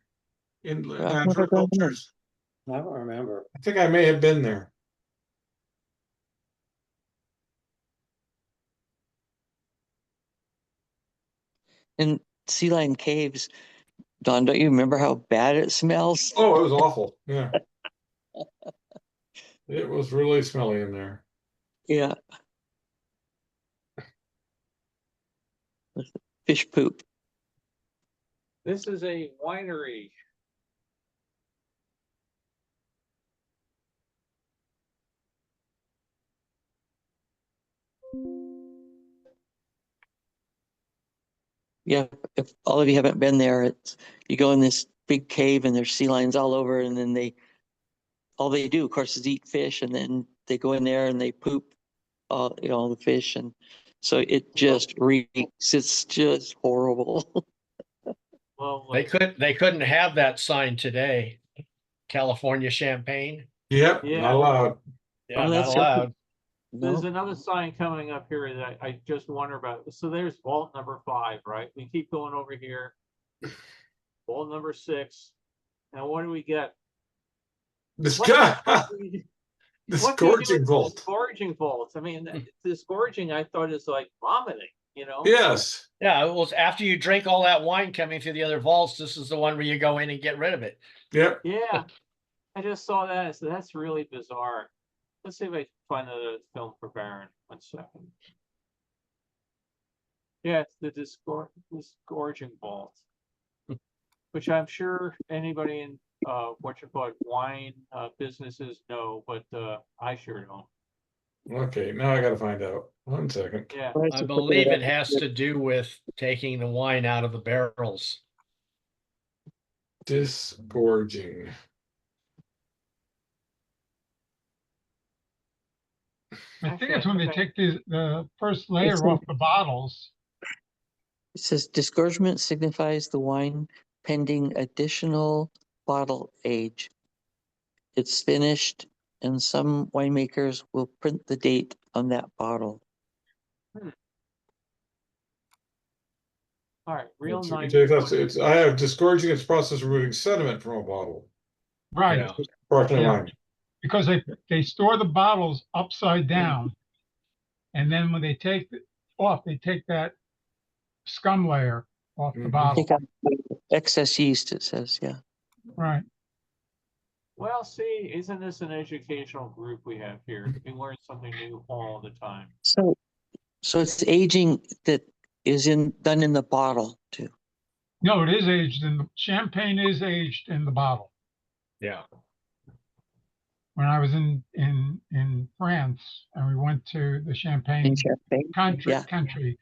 In I've never natural done that. cultures? I don't remember. I think I may have been there. In Sea Lion Caves, Don, don't you remember how bad it smells? Oh, it was awful. Yeah. It was really smelly in there. Yeah. Fish poop. This is a winery. Yeah, if all of you haven't been there, you go in this big cave and there's sea lions all over, and then all they do, of course, is eat fish, and then they go in there and they poop all the fish, and so it just reeks. It's just horrible. Well, They couldn't have that sign today. California champagne. Yep, Yeah. not allowed. Yeah, Oh, not that's allowed. there's No, another sign coming up here that I just wonder about. So there's vault number 5, right? We keep going over here. Vault number 6. Now what do we get? This What guy, do you do this with this gorging vault. gorging vault? I mean, this gorging I thought is like vomiting, Yes. Yeah, it was after you drink all that wine coming through the other vaults, this is the one where you go in and get rid of it. Yep. Yeah. I just saw that. So that's really bizarre. Let's see if I can find the film for Baron. 1 second. Yeah, it's the disgorging vault, which I'm sure anybody in wine businesses know, but I sure don't. Okay, now I gotta find out. 1 second. Yeah. I believe it has to do with taking the wine out of the barrels. Disgorging. I think it's when they take the first layer It's off the bottles. It says disgorgement signifies the wine pending additional bottle age. It's finished and some winemakers will print the date on that bottle. All right, real nice. I have discouraging its process of removing sediment from a bottle. Right, Yeah. Sparkling Yeah. wine. because they store the bottles upside down. And then when they take it off, they take that scum layer off the Mhm. bottle. Take out excess yeast, it says, yeah. Right. Well, see, isn't this an educational group we have here? We learn something new all the time. So it's aging that is done in the bottle too. No, it is aged champagne is aged in the bottle. Yeah. When I was in France and we went to the In Champagne champagne. Yeah. country,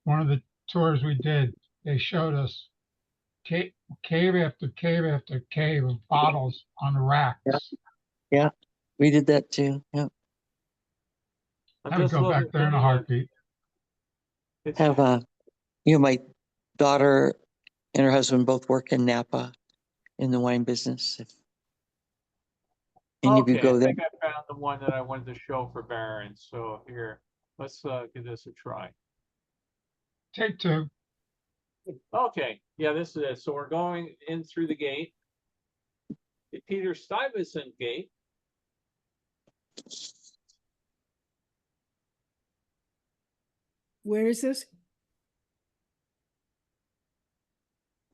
one of the tours we did, they showed us cave after cave after cave of bottles on the racks. Yeah. We did that too. Yeah. I'm I would just go looking back there for in a the, heartbeat. it's- Have my daughter and her husband both work in Napa in the wine business. If any of you Okay, go I there. think I found the one that I wanted to show for Baron. So here, let's give this a try. Take two. Okay, yeah, this is it. So we're going in through the gate, the Peter Stuyvesant gate. Where is this?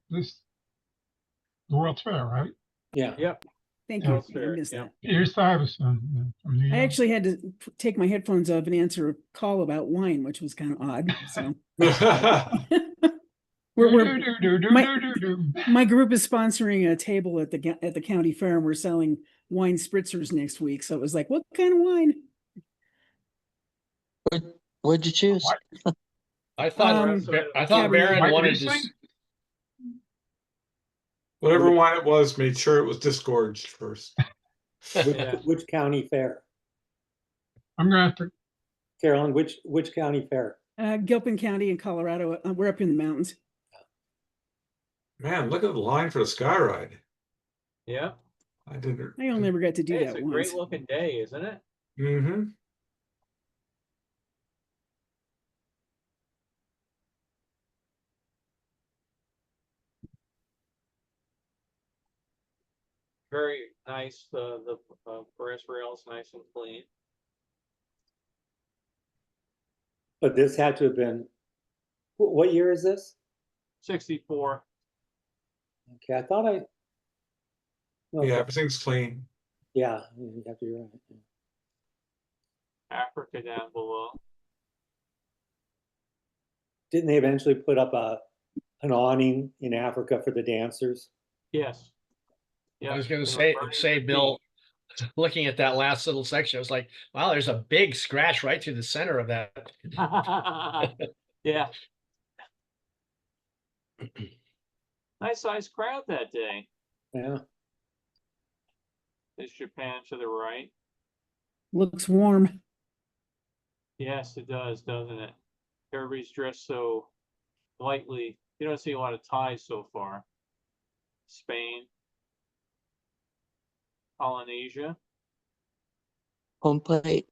This the World's Fair, right? Yeah. Yep. Thank Yeah. you. World's I Fair, missed yeah. that. Peter Stuyvesant from New I York. actually had to take my headphones off and answer a call about wine, which was kind of odd. So we're my group is sponsoring a table at the county fair, and we're selling wine spritzers next week. So it was like, what kind of wine? What'd you choose? I thought Cabernet. Baron White wanted Riesling? to. Whatever wine it was, made sure it was disgorged first. Yeah. Which county fair? I'm gonna have to. Carolyn, which county fair? Gilpin County in Colorado. We're up in the mountains. Man, look at the line for the sky ride. Yeah. I didn't. I only ever got to do Hey, it's that a once. great looking day, isn't it? Mm-hmm. Very nice. The brass rails nice and clean. But this had to have been, what year is this? 64. Okay, I thought okay. Yeah, everything's clean. Yeah, you have to be right. Africa down below. Didn't they eventually put up an awning in Africa for the dancers? Yes. Yeah. I was going they to were say, burning Bill, looking at that last little section, I was like, wow, there's a big scratch right through the center of that. the yeah. Nice sized crowd that day. Yeah. There's Japan to the right. Looks warm. Yes, it does, doesn't it? Everybody's dressed so lightly. You don't see a lot of ties so far. Spain, Polynesia. Home plate.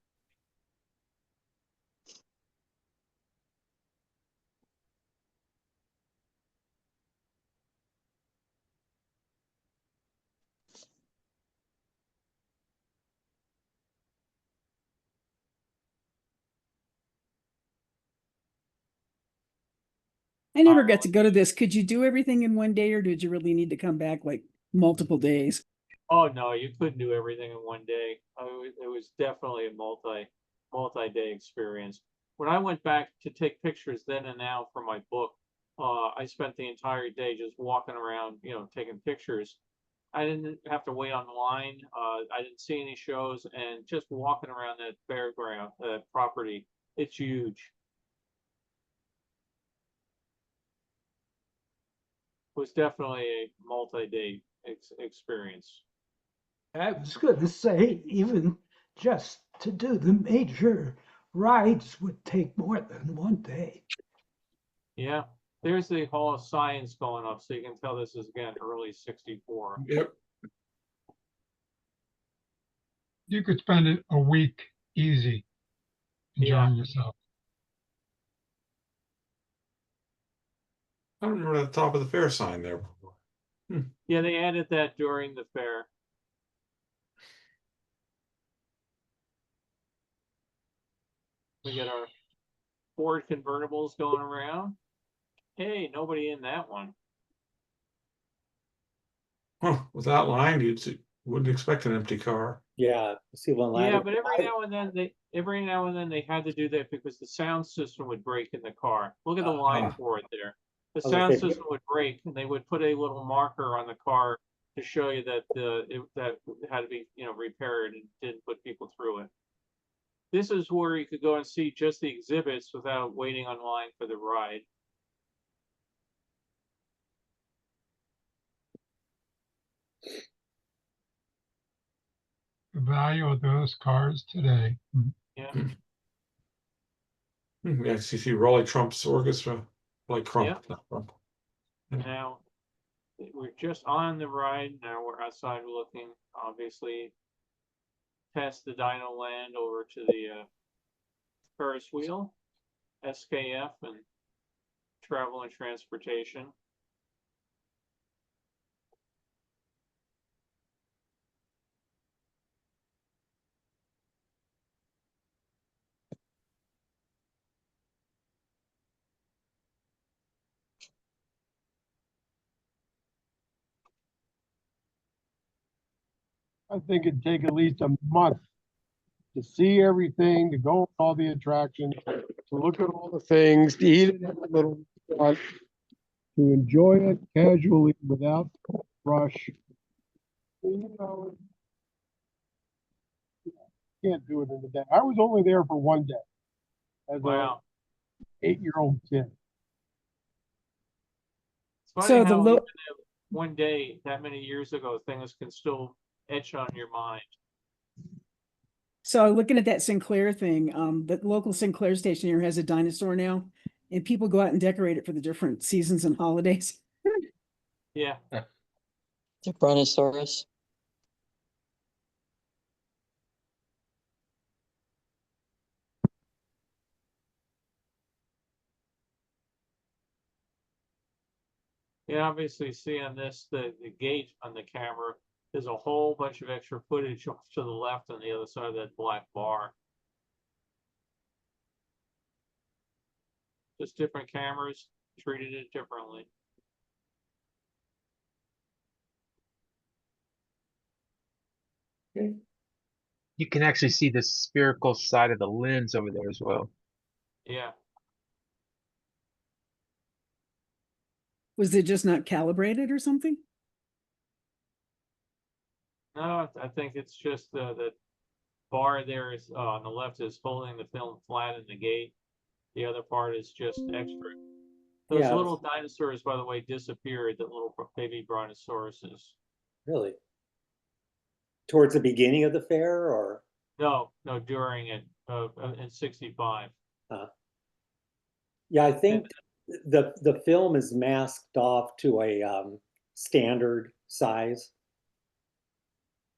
I never got to go to this. Could you do everything in one day, or did you really need to come back like multiple days? Oh no, you couldn't do everything in one day. It was definitely a multi-day experience. When I went back to take pictures then and now for my book, I spent the entire day just walking around, taking pictures. I didn't have to wait on the line. I didn't see any shows, and just walking around that fairground, property, it's huge. It was definitely a multi-day experience. I was going to say, even just to do the major rides would take more than one day. Yeah, there's the Hall of Science going up, so you can tell this is again early '64. Yep. you could spend it a week easy enjoying yourself. I remember the top of the fair sign there before. Yeah, they added that during the fair. We get our Ford convertibles going around. Hey, nobody in that one. Huh, with that line, wouldn't expect an empty car. Yeah, see one line. Yeah, but every now and then they had to do that because the sound system would break in the car. Look at the line for it there. The was gonna sound say- system would break, and they would put a little marker on the car to show you that that had to be repaired and didn't put people through it. This is where you could go and see just the exhibits without waiting online for the ride. The value of those cars today. Yeah. Yeah, you see Raleigh Trump's orchestra, like Crump. Not Crump. Now, we're just on the ride. Now we're outside looking, obviously, past the Dino Land over to the Ferris wheel, SKF, and travel and transportation. I think it'd take at least a month to see everything, to go on all the attractions, to look at all the things, to eat it in a little restaurant, to enjoy it casually without rush. You know, can't do it in a day. I was only there for one day as Wow. a 8-year-old kid. It's funny So the how lo- even if one day that many years ago, things can still etch on your mind. So looking at that Sinclair thing, the local Sinclair station here has a dinosaur now, and people go out and decorate it for the different seasons and holidays. Yeah. The Brontosaurus. You obviously see on this the gate on the camera. There's a whole bunch of extra footage off to the left on the other side of that black bar. Just different cameras treated it differently. You can actually see the spherical side of the lens over there as well. Yeah. Was it just not calibrated or something? No, I think it's just the bar there is on the left is holding the film flat in the gate. The other part is just extra. Those Yeah. little dinosaurs, by the way, disappeared. The little baby brontosauruses. Really? Towards the beginning of the fair, or? No, during it in '65. Yeah, I think the film is masked off to a standard size.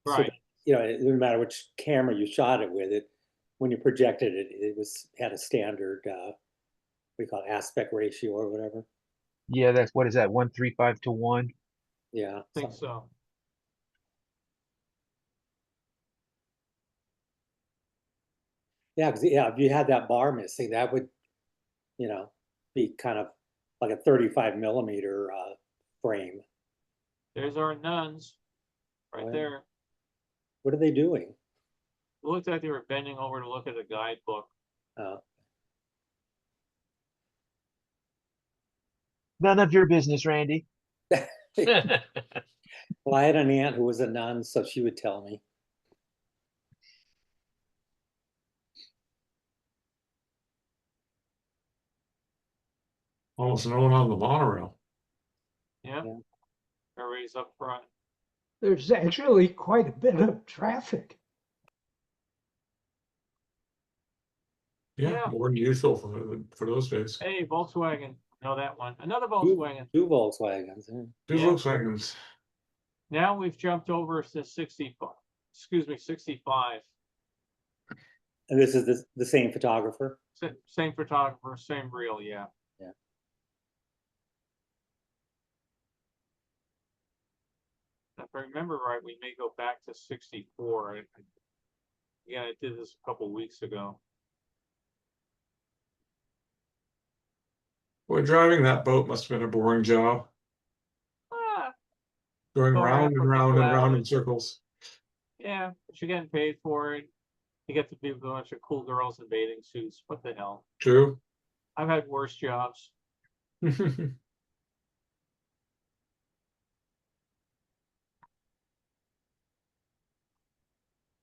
So Right. that, it didn't matter which camera you shot it with. When you projected it, it had a standard we call it aspect ratio or whatever. Yeah, that's what is that? 135 to 1. Yeah, I think so. Yeah, because if you had that bar missing, that would, be kind of like a 35 millimeter frame. There's our nuns right Oh, yeah. there. What are they doing? It looked like they were bending over to look at a guidebook. None of your business, Randy. Well, I had an aunt who was a nun, so she would tell me. Almost no one on the monorail. Yeah. Yeah. Everybody's up front. There's actually quite a bit of traffic. Yeah, more than usual for those days. Hey, Volkswagen. Know that one. Another Volkswagen. Two Volkswagens. Yeah. Two Yeah. Volkswagens. Now we've jumped over to excuse me, 65. And this is the same photographer? Same photographer, same reel, yeah. Yeah. If I remember right, we may go back to 64. Yeah, I did this a couple weeks ago. Boy, driving that boat must have been a boring job. Ah, Going Go round for and a round couple and round in hours. circles. Yeah, but you're getting paid for it. You get to be with a bunch of cool girls in bathing suits. What the hell? True. I've had worse jobs.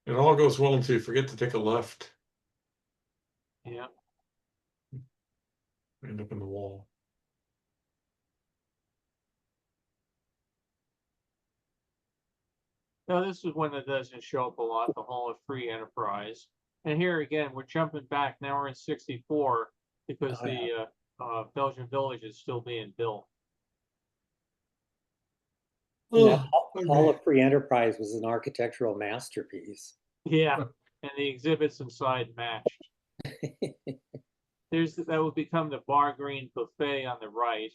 It all goes well until you forget to take a left. Yeah. End up in the wall. No, this is one that doesn't show up a lot, the Hall of Free Enterprise. And here again, we're jumping back. Now we're in 64 because Oh, yeah. the Belgian village is still being built. And that okay. Hall of Free Enterprise was an architectural masterpiece. Yeah, and the exhibits inside matched. That would become the Bar Green Buffet on the right.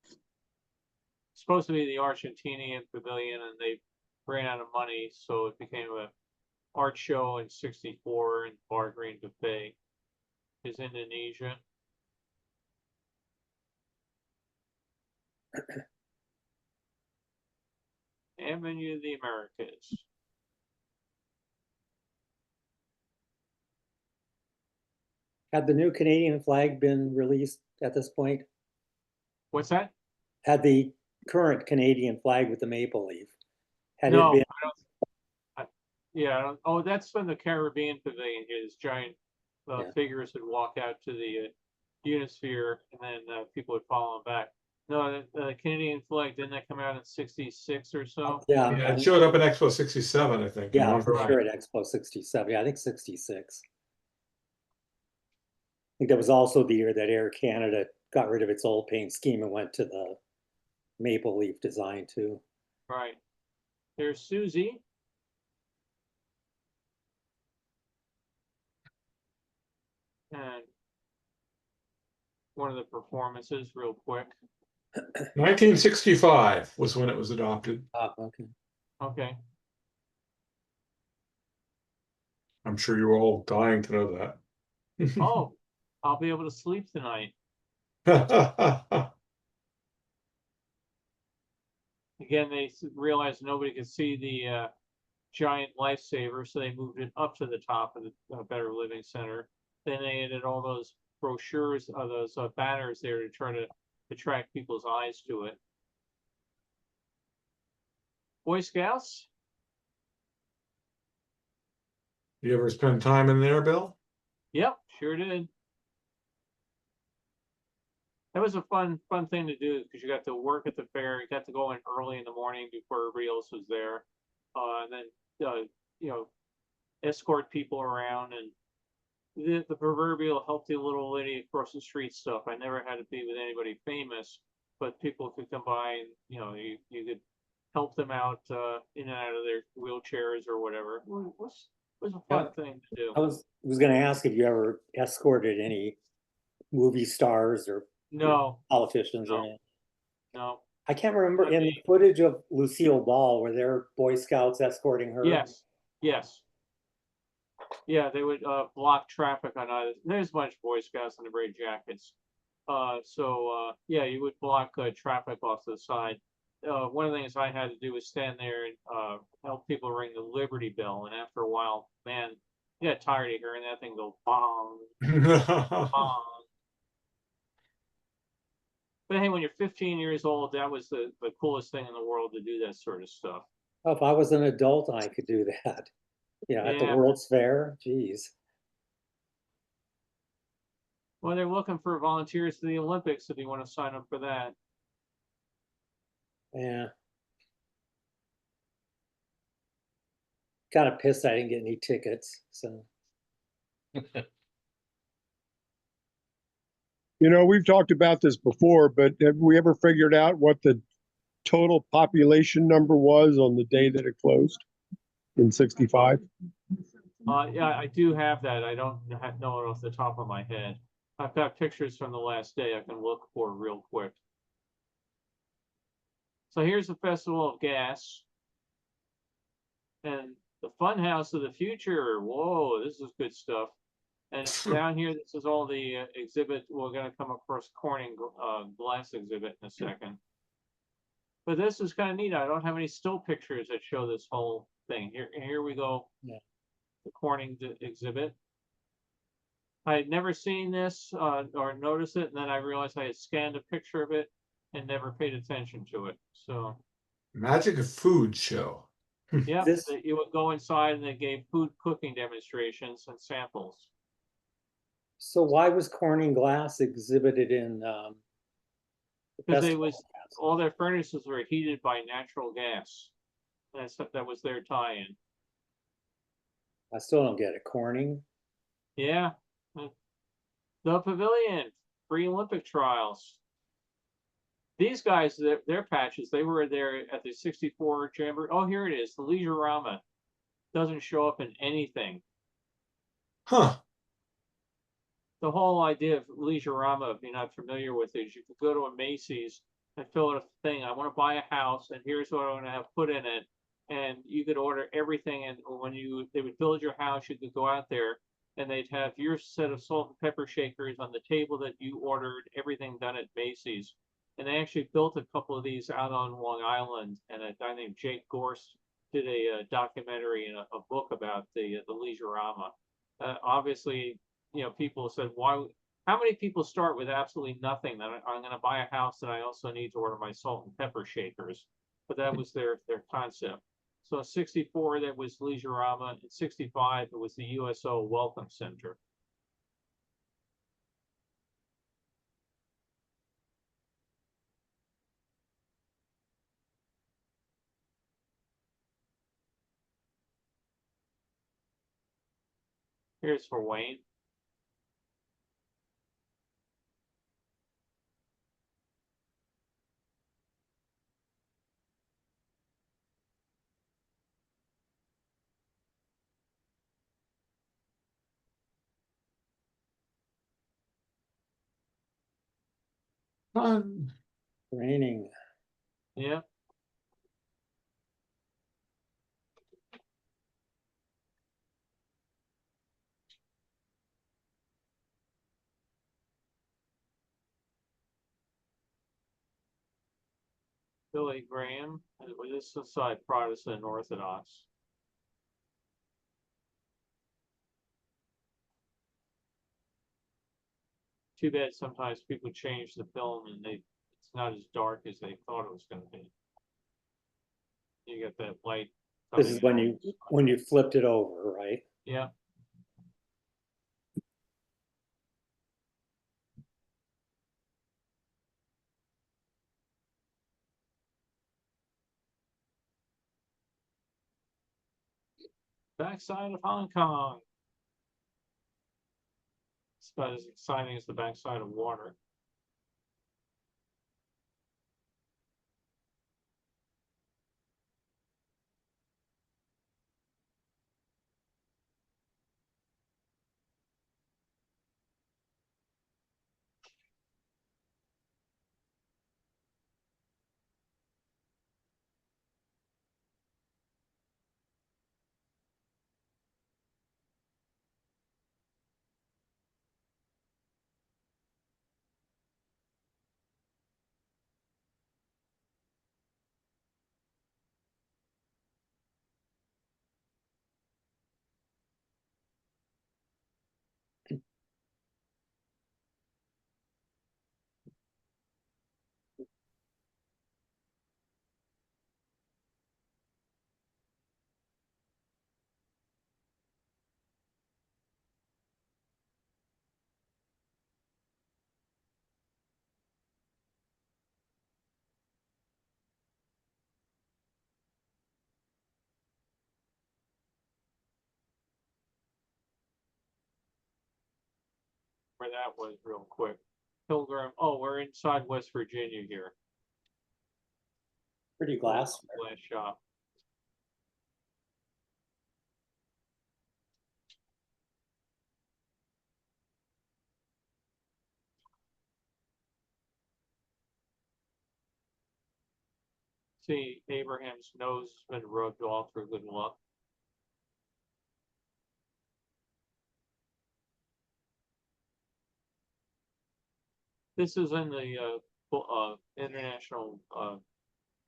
It's supposed to be the Argentinian Pavilion, and they ran out of money, so it became a art show in 64, and Bar Green Buffet is Indonesia. Avenue of the Americas. Had the new Canadian flag been released at this point? What's that? Had the current Canadian flag with the maple leaf, had No, it been? I don't. Yeah. I don't, oh, that's from the Caribbean Pavilion. His giant Yeah. figures would walk out to the Unisphere, and then people would follow them back. No, the Canadian flag, didn't that come out in 66 or so? Yeah, Yeah, it showed up in Expo 67, I think. in yeah, for Montreal. sure at Expo 67. Yeah, I think 66. I think that was also the year that Air Canada got rid of its old paint scheme and went to the maple leaf design too. Right. There's Susie. And one of the performances, real quick. 1965 was when it was adopted. Ah, okay. Okay. I'm sure you're all dying to know that. Oh, I'll be able to sleep tonight. Again, they realized nobody could see the giant lifesaver, so they moved it up to the top of the Better Living Center. Then they added all those brochures, those banners there to try to attract people's eyes to it. Boy Scouts? You ever spend time in there, Bill? Yep, sure did. That was a fun thing to do because you got to work at the fair. You got to go in early in the morning before everybody else was there, and then you know, escort people around, and the proverbial help the little lady across the street stuff. I never had to be with anybody famous, but people could come by and you could help them out in and out of their wheelchairs or whatever. It was a fun thing to do. I was going to ask if you ever escorted any movie stars or No, politicians or no. anything. No. I can't remember in the footage of Lucille Ball, were there Boy Scouts escorting her? Yes. Yes. Yeah, they would block traffic on either. There's a bunch of Boy Scouts in the red jackets. Yeah, you would block traffic off to the side. One of the things I had to do was stand there and help people ring the Liberty Bell. And after a while, man, you got tired of hearing that thing go bong, bong. But hey, when you're 15 years old, that was the coolest thing in the world to do that sort of stuff. Oh, if I was an adult, I could do that. At the Yeah. World's Fair, geez. Well, they're looking for volunteers to the Olympics if you want to sign up for that. Yeah. Kind of pissed I didn't get any tickets, so. We've talked about this before, but have we ever figured out what the total population number was on the day that it closed? in 65? Yeah, I do have that. I don't know it off the top of my head. I've got pictures from the last day I can look for real quick. So here's the Festival of Gas. And the Fun House of the Future. Whoa, this is good stuff. And down here, this is all the exhibit. We're going to come across Corning glass exhibit in a second. But this is kind of neat. I don't have any still pictures that show this whole thing. Here we go. Yeah. The Corning exhibit. I had never seen this or noticed it, and then I realized I had scanned a picture of it and never paid attention to it. So, Magic of Food show. yeah, This, you would go inside and they gave food cooking demonstrations and samples. so why was Corning glass exhibited in the Because they festival? was all their furnaces were heated by natural gas. That was their tie-in. I still don't get it. Corning? Yeah. The Pavilion, free Olympic trials. These guys, their patches, they were there at the 64 Jamboree. Oh, here it is. The Leisure-Rama doesn't show up in anything. Huh. The whole idea of Leisure-Rama, if you're not familiar with it, is you could go to a Macy's and fill out a thing. I want to buy a house, and here's what I want to have put in it. And you could order everything, and when they would build your house, you could go out there, and they'd have your set of salt and pepper shakers on the table that you ordered, everything done at Macy's. And they actually built a couple of these out on Long Island, and a guy named Jake Gorst did a documentary and a book about the Leisure-Rama. Obviously, you know, people said, how many people start with absolutely nothing? That I'm going to buy a house and I also need to order my salt and pepper shakers. But that was their concept. So in 64, that was Leisure-Rama. In 65, it was the USO Welcome Center. Here's for Wayne. Fun. Raining. Yeah. Billy Graham. This is Protestant and Orthodox. Too bad sometimes people change the film and it's not as dark as they thought it was going to be. You get that light. This is when you flipped it over, right? Yeah. Backside of Hong Kong. It's about as exciting as the backside of water. Where that was real quick. Pilgrim. Oh, we're inside West Virginia here. Pretty glass. Glass shop. See, Abraham's nose has been rubbed off for good luck. This is in the international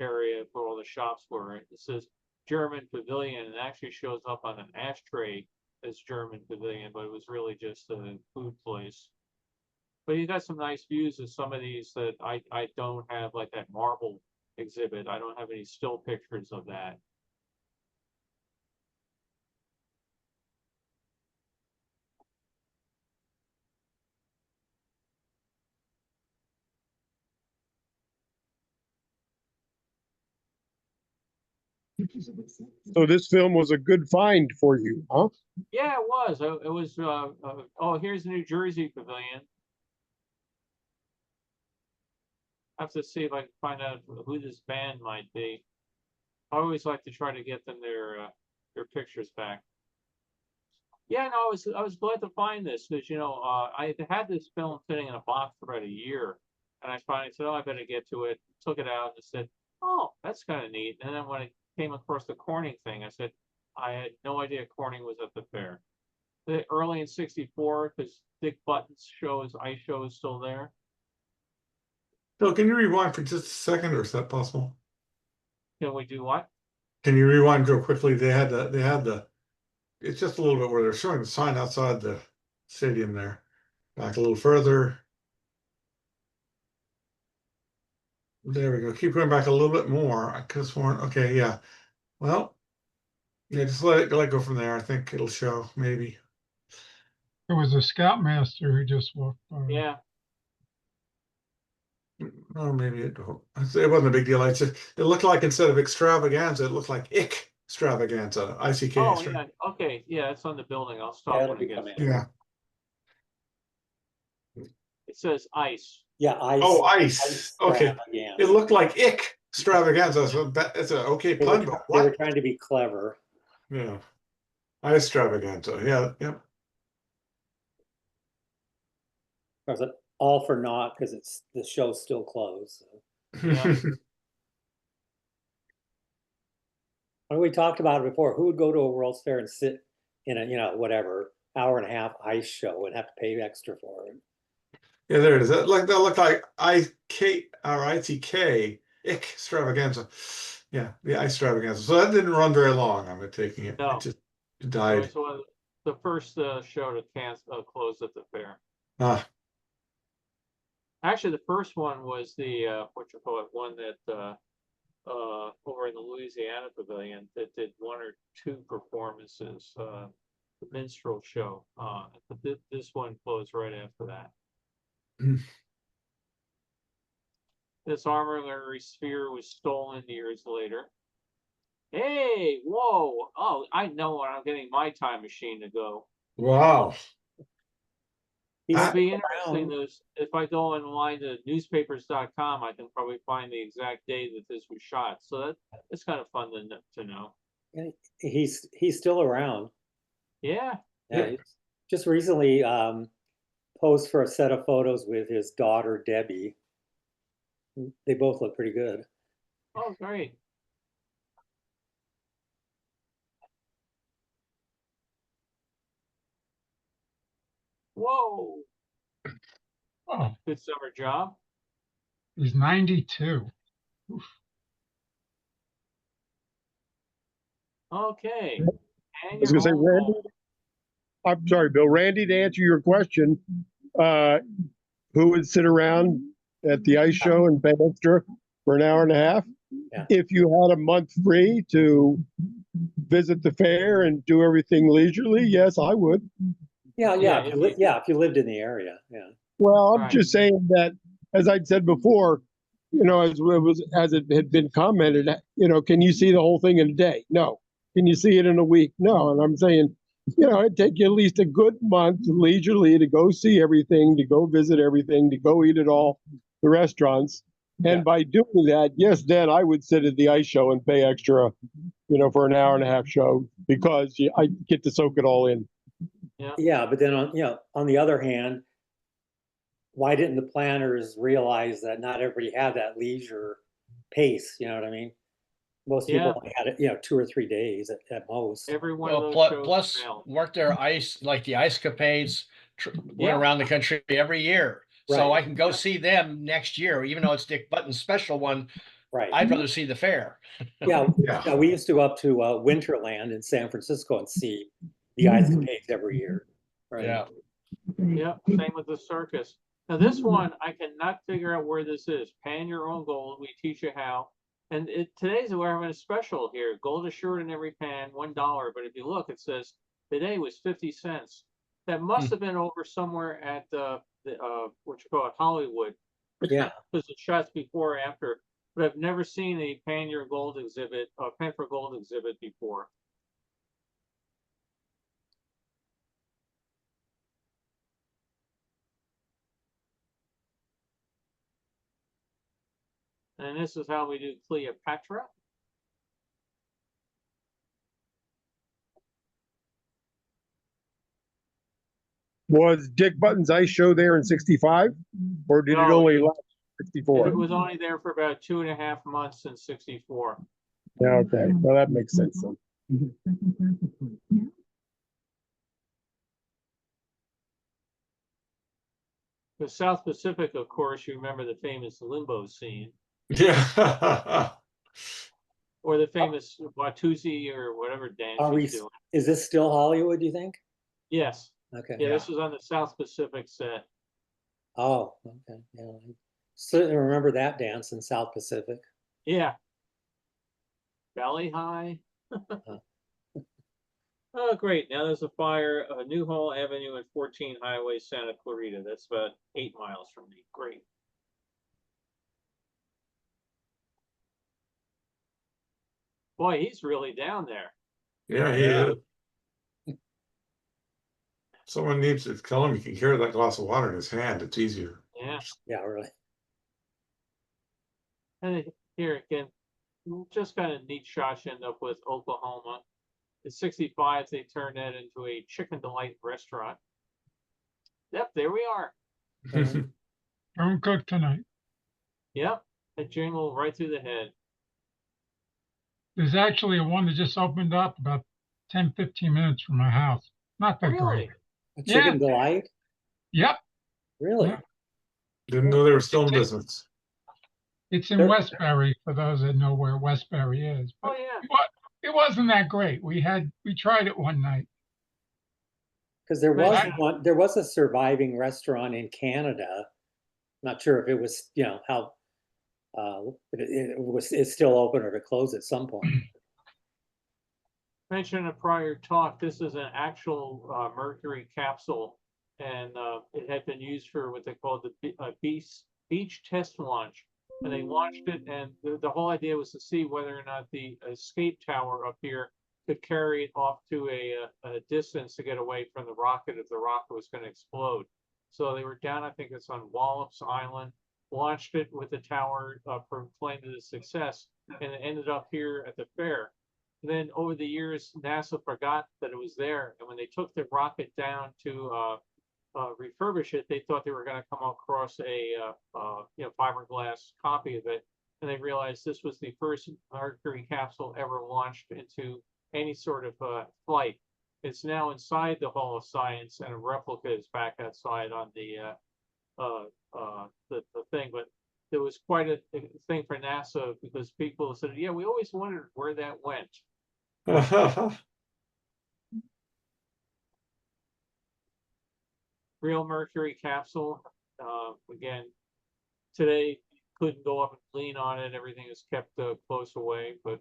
area where all the shops were. It says German Pavilion, and it actually shows up on an ashtray as German Pavilion, but it was really just a food place. But you got some nice views of some of these that I don't have, like that marble exhibit. I don't have any still pictures of that. So this film was a good find for you, huh? Yeah, it was. It was. Oh, here's the New Jersey Pavilion. I have to see if I can find out who this band might be. I always like to try to get them their pictures back. Yeah, no, I was glad to find this because I had this film sitting in a box for about a year, and I finally said, "Oh, I better get to it." Took it out and said, "Oh, that's kind of neat." And then when I came across the Corning thing, I said, "I had no idea Corning was at the fair." Early in '64, because Dick Button's ice show is still there. Bill, can you rewind for just a second, or is that possible? Can we do what? Can you rewind real quickly? They had the. It's just a little bit where they're showing the sign outside the stadium there. Back a little further. There we go. Keep going back a little bit more. I could have sworn. Okay, yeah. Well, yeah, just let it go from there. I think it'll show maybe. There was a scoutmaster who just walked by. Yeah. Oh, maybe it wasn't a big deal. It looked like instead of extravaganza, it looked like extravaganza. ICK. Oh, yeah. Okay. Yeah, it's on the building. I'll stop when it gets. Yeah. It says ice. Yeah, ice. Oh, ice. Okay. Extravaganza. It looked like extravaganza. So it's an okay They pun, were, but they were what? trying to be clever. Yeah. Extravaganza. Yeah. Yep. Was it all for naught because it's the show's still closed. So. Yeah. When we talked about it before, who would go to a World's Fair and sit in a whatever hour and a half ice show and have to pay extra for it? Yeah, there it is. That looked like ITK extravaganza. Yeah, the extravaganza. So that didn't run very long. I'm taking it. No. It just died. It was the first show to close at the fair. Actually, the first one was the one that over in the Louisiana Pavilion that did one or two performances. The minstrel show. But this one closed right after that. This armory sphere was stolen years later. Hey, whoa! Oh, I know when I'm getting my time machine to go. Wow. It'll be interesting. If I go online to newspapers.com, I can probably find the exact day that this was shot. So that's kind of fun to know. He's still around. Yeah. Yeah. Just recently posed for a set of photos with his daughter Debbie. They both look pretty good. Oh, great. Whoa. Oh, Good summer job. he's 92. Oof. Okay. I was gonna say, Randy, I'm sorry, Bill. Randy, to answer your question, who would sit around at the ice show and pay extra for an hour and a half? Yeah. If you had a month free to visit the fair and do everything leisurely, yes, I would. Yeah. If you lived in the area, yeah. Well, I'm just saying that, as I'd said before, as it had been commented, can you see the whole thing in a day? No. Can you see it in a week? No. And I'm saying, it'd take you at least a good month leisurely to go see everything, to go visit everything, to go eat at all the restaurants. And by doing that, yes, then I would sit at the ice show and pay extra, for an hour and a half show because I get to soak it all in. Yeah, but then on the other hand, why didn't the planners realize that not everybody had that leisure pace? You know what I mean? Most Yeah. people only had it, 2 or 3 days at most. Every one of Well, those shows plus failed. weren't there ice, like the Ice Capades went Yeah. around the country every year. So Right. I can go Yeah. see them next year, even though it's Dick Button's special one. Right. I'd rather see the fair. Yeah, Yeah. yeah, we used to go up to Winterland in San Francisco and see the Ice Capades every year. Right. Yeah. Yeah, same with the circus. Now this one, I cannot figure out where this is. Pan your own gold. We teach you how. And today's we're having a special here. Gold assured in every pan, $1. But if you look, it says today was 50 cents. That must have been over somewhere at what you call it, Hollywood. Yeah. Because the shots before or after. But I've never seen a pan your gold exhibit, a pan for gold exhibit before. And this is how we do Cleopatra. Was Dick Button's ice show there in 65? Or did it No, only it- last 64? It was only there for about 2.5 months in 64. Yeah, okay. Well, that makes sense then. The South Pacific, of course, you remember the famous limbo scene, Yeah. or the famous Watusi or whatever dance Are we, he's doing. is this still Hollywood, do you think? Yes, Okay. yeah, this was on the South Pacific set. Oh, okay. Yeah. I certainly remember that dance in South Pacific. Yeah. Valley High. Oh, great. Now there's a fire, Newhall Avenue and 14 Highway, Santa Clarita. That's about 8 miles from me. Great. Boy, he's really down there. Yeah, he is. Someone needs to tell him he can carry that glass of water in his hand. It's easier. Yeah. Yeah, really. And here again, just kind of neat shots you end up with Oklahoma. In 65, they turned that into a Chicken Delight restaurant. Yep, there we are. Don't cook tonight. Yep, a jingle right through the head. There's actually one that just opened up about 10, 15 minutes from my house. Not that great. Really? A Chicken Delight? Yep. Really? Yeah. Didn't know they were still in business. It's in There- Westbury, for those that know where Westbury is. Oh, But yeah. it wasn't that great. We tried it one night. Because there was Right. one, there was a surviving restaurant in Canada. Not sure if it was, how it's still open or to close at some point. Mentioned in a prior talk, this is an actual Mercury capsule, and it had been used for what they called the beach test launch. And they launched it, and the whole idea was to see whether or not the escape tower up here could carry it off to a distance to get away from the rocket if the rocket was going to explode. So they were down, I think it's on Wallops Island, launched it with the tower, proclaimed it a success, and it ended up here at the fair. And then over the years, NASA forgot that it was there, and when they took the rocket down to refurbish it, they thought they were going to come across a fiberglass copy of it, and they realized this was the first Mercury capsule ever launched into any sort of flight. It's now inside the Hall of Science, and a replica is back outside on the thing. But there was quite a thing for NASA, because people said, "Yeah, we always wondered where that went." Real Mercury capsule. Again, today couldn't go up and lean on it. Everything is kept close away. But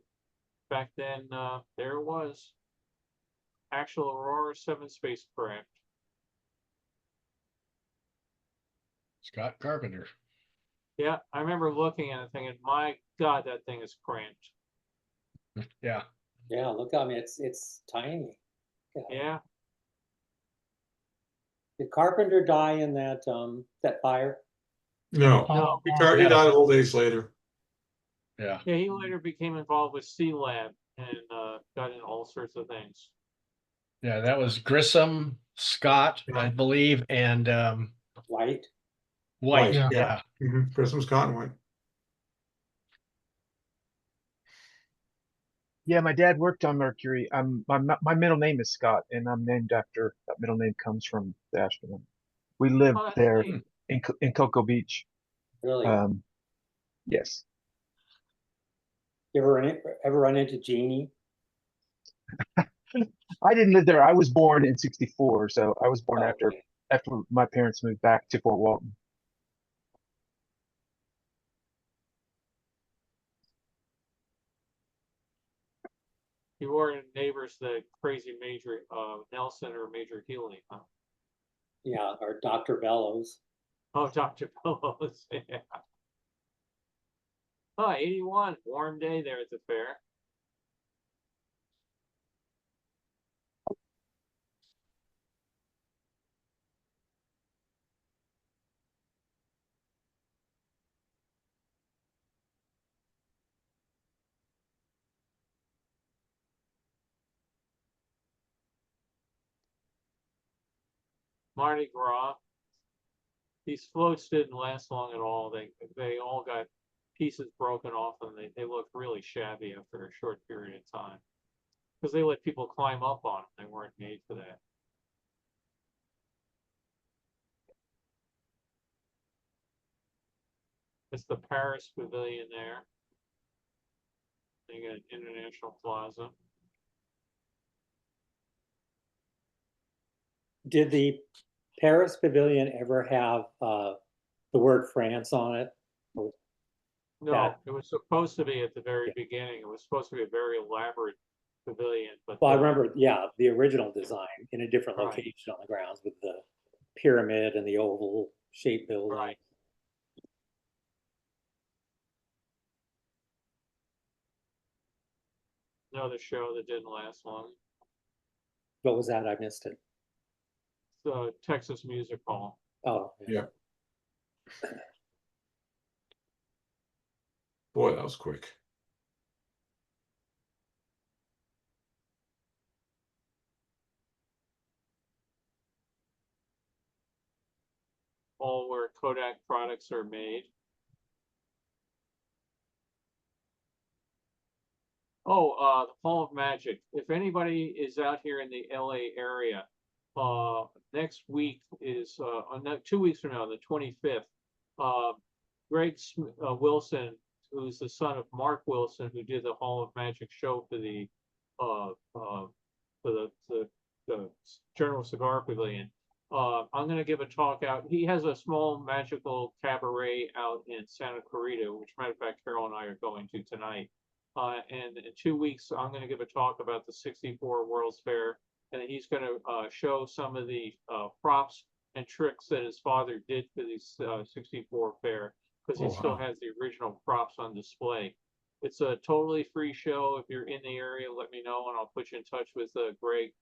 back then, there it was. Actual Aurora 7 spacecraft. Scott Carpenter. Yeah, I remember looking at it thinking, my God, that thing is cramped. Yeah. Yeah, look, I mean, it's tiny. Yeah. Did Carpenter die in that fire? No, No. he died of old age later. Yeah. Yeah, he later became involved with Sea Lab and got in all sorts of things. Yeah, that was Grissom, Scott, I believe, and White? White. Yeah. Yeah. Christmas Cotton White. Yeah, my dad worked on Mercury. My middle name is Scott, and I'm named after that middle name comes from the astronaut. We lived Oh, that's there neat. in Cocoa Beach. Really? Yes. You ever run into Jeannie? I didn't live there. I was born in '64, so I was born Oh, after okay. my parents moved back to Fort Walton. You weren't neighbors to crazy Major Nelson or Major Healy, huh? Yeah, or Dr. Bellows. Oh, Dr. Pillows. Yeah. Oh, 81, warm day there at the fair. Mardi Gras. These floats didn't last long at all. They all got pieces broken off and they looked really shabby after a short period of time. Because they let people climb up on them. They weren't made for that. It's the Paris Pavilion there. You got International Plaza. Did the Paris Pavilion ever have the word France on it? Or No, that- it was supposed to be at the very beginning. It was supposed to be a very elaborate pavilion, but Well, I remember, yeah, the original design in a different Right. location on the grounds with the pyramid and the oval shaped building. Right. Another show that didn't last long. What was that? I missed it. The Texas Music Hall. Oh, Yeah. Boy, that was quick. All where Kodak products are made. Oh, the Hall of Magic. If anybody is out here in the LA area, next week is no, 2 weeks from now, the 25th. Greg Wilson, who's the son of Mark Wilson, who did the Hall of Magic show for the the General Cigar Pavilion. I'm going to give a talk out. He has a small magical cabaret out in Santa Clarita, which, matter of fact, Carol and I are going to tonight. And in 2 weeks, I'm going to give a talk about the '64 World's Fair, and he's going to show some of the props and tricks that his father did for the '64 fair, because he still has the original props on display. It's a totally free show. If you're in the area, let me know, and I'll put you in touch with Greg.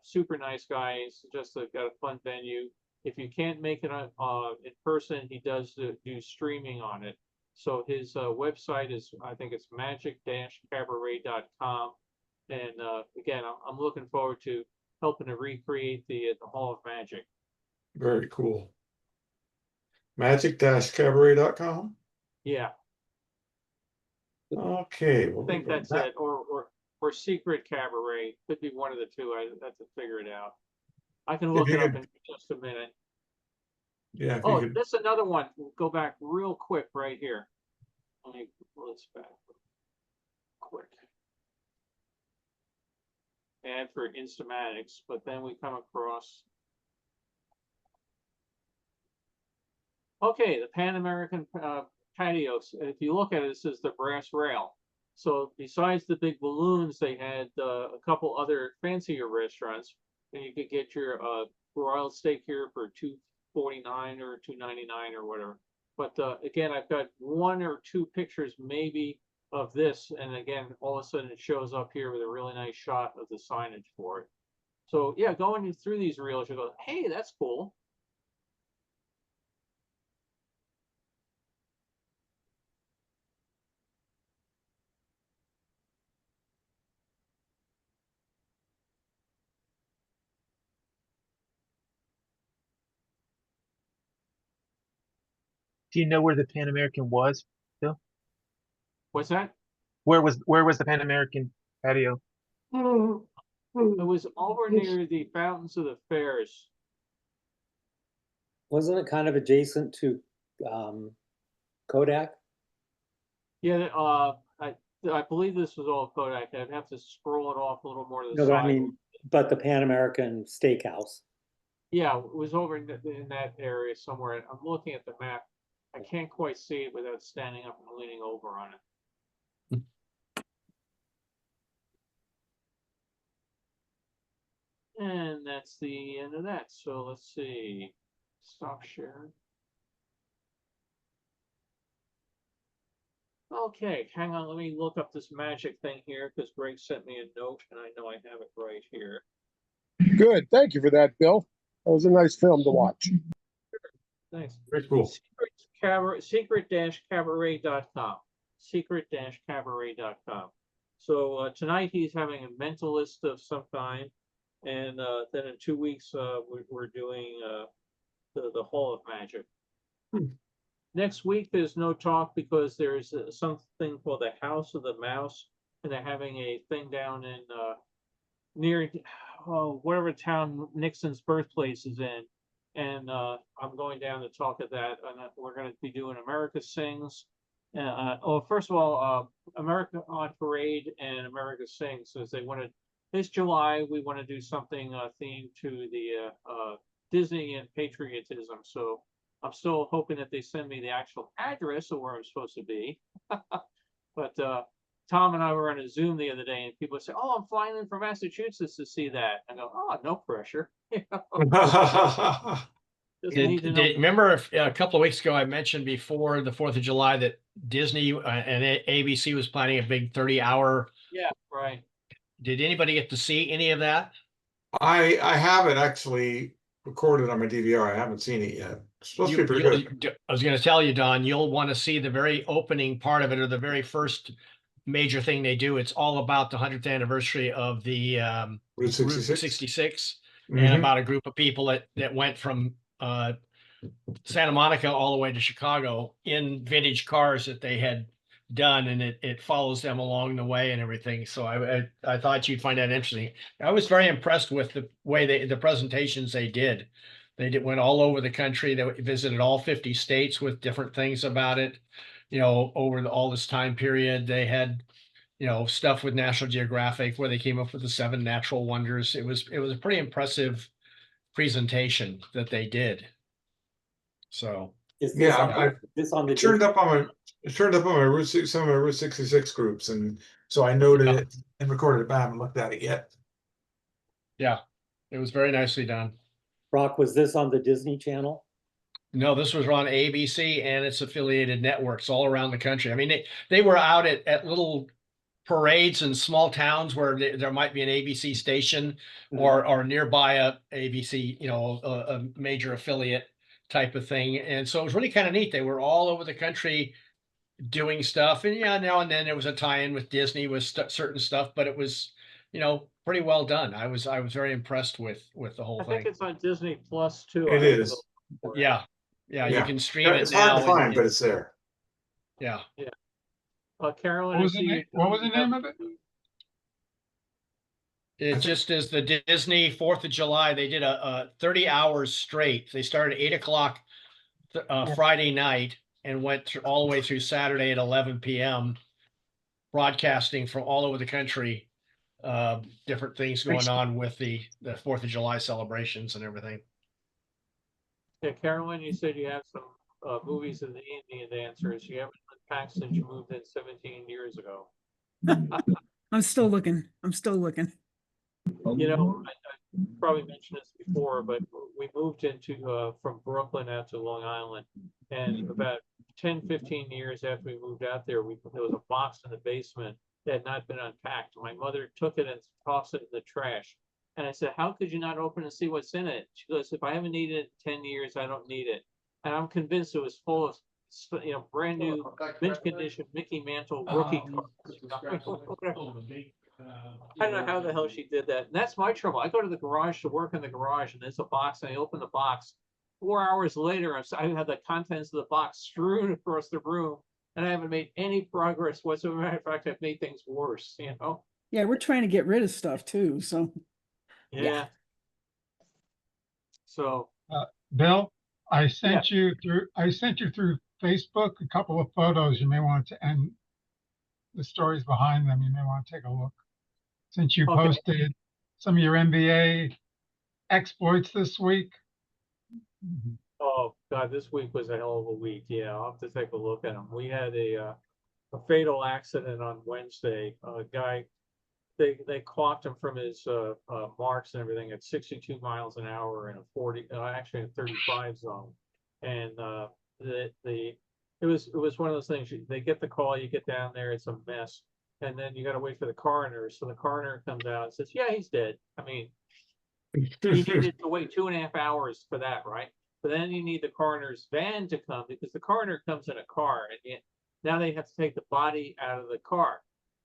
Super nice guy. He's just got a fun venue. If you can't make it in person, he does do streaming on it. So his website is, I think it's magic-cabaret.com. And again, I'm looking forward to helping to recreate the Hall of Magic. Very cool. Magic-cabaret.com. Yeah, Okay. I think that's it. Or Secret Cabaret. Could be one of the two. I have to figure it out. I can look it up in just a minute. Yeah. Oh, that's another one. We'll go back real quick right here. Let me pull this back quick. Ad for Instamatics, but then we come across. Okay, the Pan American patios. If you look at it, this is the brass rail. So besides the big balloons, they had a couple other fancier restaurants, and you could get your broiled steak here for $2.49 or $2.99 or whatever. But again, I've got 1 or 2 pictures maybe of this, and again, all of a sudden it shows up here with a really nice shot of the signage for it. So yeah, going through these reels, you go, hey, that's cool. Do you know where the Pan American was, Bill? What's that? Where was the Pan American Patio. It was over near the Fountains of the Fairs. Wasn't it kind of adjacent to Kodak? Yeah, I believe this was all Kodak. I'd have to scroll it off a little more to the No, but side. I mean, but the Pan American Steakhouse. Yeah, it was over in that area somewhere. I'm looking at the map. I can't quite see it without standing up and leaning over on it. And that's the end of that. So let's see. Stop sharing. Okay, hang on. Let me look up this magic thing here because Greg sent me a note and I know I have it right here. Good. Thank you for that, Bill. That was a nice film to watch. Thanks. Very cool. Secret-cabaret.com. Secret-cabaret.com. So tonight he's having a mentalist of some kind. And then in 2 weeks, we're doing the Hall of Magic. Next week, there's no talk because there's something called the House of the Mouse. And they're having a thing down in near whatever town Nixon's birthplace is in. And I'm going down to talk at that. And we're going to be doing America Sings. First of all, America on Parade and America Sings. So they want to. This July, we want to do something themed to the Disney and patriotism. So I'm still hoping that they send me the actual address of where I'm supposed to be. But Tom and I were on a Zoom the other day, and people say, "Oh, I'm flying in from Massachusetts to see that." I go, "Oh, no pressure." Remember a couple of weeks ago, I mentioned before the 4th of July that Disney and ABC was planning a big 30-hour. Yeah, right. Did anybody get to see any of that? I have it actually recorded on my DVR. I haven't seen it yet. It's supposed to be pretty good. I was going to tell you, Don, you'll want to see the very opening part of it, or the very first major thing they do. It's all about the 100th anniversary of the Route 66. 66 Mhm. and about a group of people that went from Santa Monica all the way to Chicago in vintage cars that they had done, and it follows them along the way and everything. So I thought you'd find that interesting. I was very impressed with the way the presentations they did. They went all over the country. They visited all 50 states with different things about it. You know, over all this time period, they had, you know, stuff with National Geographic where they came up with the 7 natural wonders. It was a pretty impressive presentation that they did. So Is this on the turned up on my Route 6, some of my Route 66 groups, and so I noted it and recorded it, but I haven't looked at it yet. Yeah, it was very nicely done. Brock, was this on the Disney Channel? No, this was on ABC and its affiliated networks all around the country. I mean, they were out at little parades in small towns where there might be an ABC station or nearby a ABC, you know, a major affiliate type of thing. And so it was really kind of neat. They were all over the country doing stuff. And yeah, now and then there was a tie-in with Disney with certain stuff, but it was, you know, pretty well done. I was very impressed with the whole thing. I think it's on Disney Plus too. It is. Yeah. You can stream it It's now. hard to find, but it's there. Yeah. Carolyn, What was the name of it? It just is the Disney 4th of July. They did a 30 hours straight. They started at 8 o'clock Friday night and went through all the way through Saturday at 11 p.m. broadcasting from all over the country, different things going on with the 4th of July celebrations and everything. Yeah, Carolyn, you said you have some movies in the Indian dancers. You haven't unpacked since you moved in 17 years ago. I'm still looking. You know, I probably mentioned this before, but we moved into from Brooklyn out to Long Island, and about 10, 15 years after we moved out there, there was a box in the basement that had not been unpacked. My mother took it and tossed it in the trash. And I said, "How could you not open and see what's in it?" She goes, "If I haven't needed it in 10 years, I don't need it." And I'm convinced it was full of, you know, brand new mint condition Mickey Mantle rookie cards. I don't know how the hell she did that. And that's my trouble. I go to the garage to work in the garage, and there's a box, and I open the box. 4 hours later, I have the contents of the box strewn across the room, and I haven't made any progress whatsoever. Matter of fact, I've made things worse, you know? Yeah, we're trying to get rid of stuff too, so. Yeah. So, Bill, I sent you through Facebook a couple of photos you may want to, and the stories behind them, you may want to take a look. Since you Okay. posted some of your NBA exploits this week. oh God, this week was a hell of a week. Yeah, I'll have to take a look at them. We had a fatal accident on Wednesday. A guy, they clocked him from his marks and everything at 62 miles an hour in a 40, actually a 35 zone. And it was one of those things. They get the call, you get down there, it's a mess, and then you got to wait for the coroner. So the coroner comes out and says, "Yeah, he's dead." I mean, he needed to wait 2.5 hours for that, right? But then you need the coroner's van to come because the coroner comes in a car, and now they have to take the body out of the car.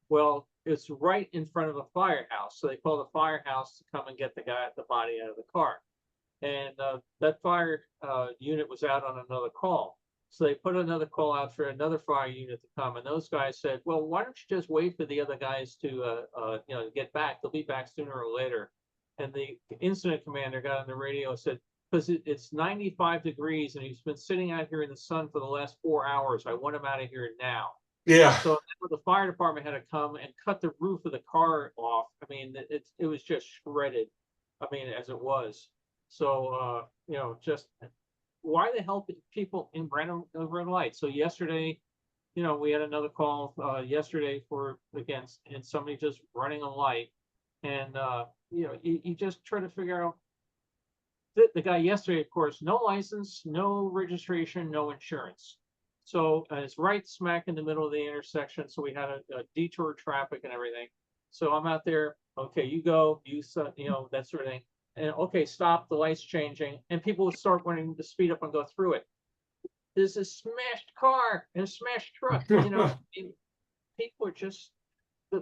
Well, it's right in front of a firehouse, so they call the firehouse to come and get the body out of the car. And that fire unit was out on another call, so they put another call out for another fire unit to come. And those guys said, "Well, why don't you just wait for the other guys to get back? They'll be back sooner or later." And the incident commander got on the radio and said, "Because it's 95 degrees and he's been sitting out here in the sun for the last 4 hours. I want him out of here now." Yeah. So the fire department had to come and cut the roof of the car off. I mean, it was just shredded. I mean, as it was. So just why the hell did people in red light? So yesterday, we had another call yesterday and somebody just running a light, and you just try to figure out the guy yesterday, of course, no license, no registration, no insurance. So it's right smack in the middle of the intersection. So we had a detour traffic and everything. So I'm out there. Okay, you go, that sort of thing. And okay, stop, the light's changing. And people would start wanting to speed up and go through it. There's a smashed car and a smashed truck. People are just,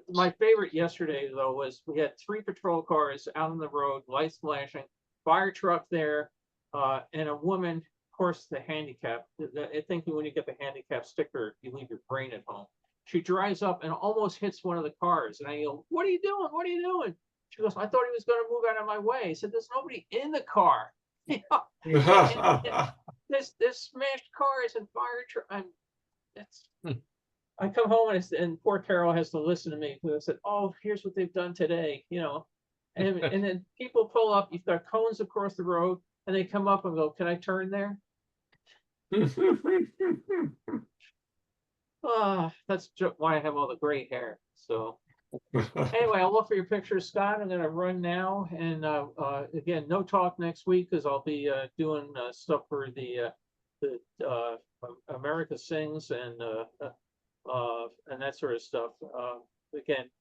my favorite yesterday, though, was we had 3 patrol cars out on the road, lights flashing, fire truck there, and a woman, of course, the handicap. I think when you get the handicap sticker, you leave your brain at home. She drives up and almost hits one of the cars. And I go, "What are you doing? What are you doing?" She goes, "I thought he was going to move out of my way." I said, "There's nobody in the car." There's smashed cars and fire trucks. I come home and poor Carol has to listen to me because I said, "Oh, here's what they've done today," and then people pull up. You've got cones across the road, and they come up and go, "Can I turn there?" That's why I have all the gray hair. So anyway, I'll look for your pictures, Scott. I'm going to run now, and again, no talk next week because I'll be doing stuff for the America Sings and that sort of stuff. Again,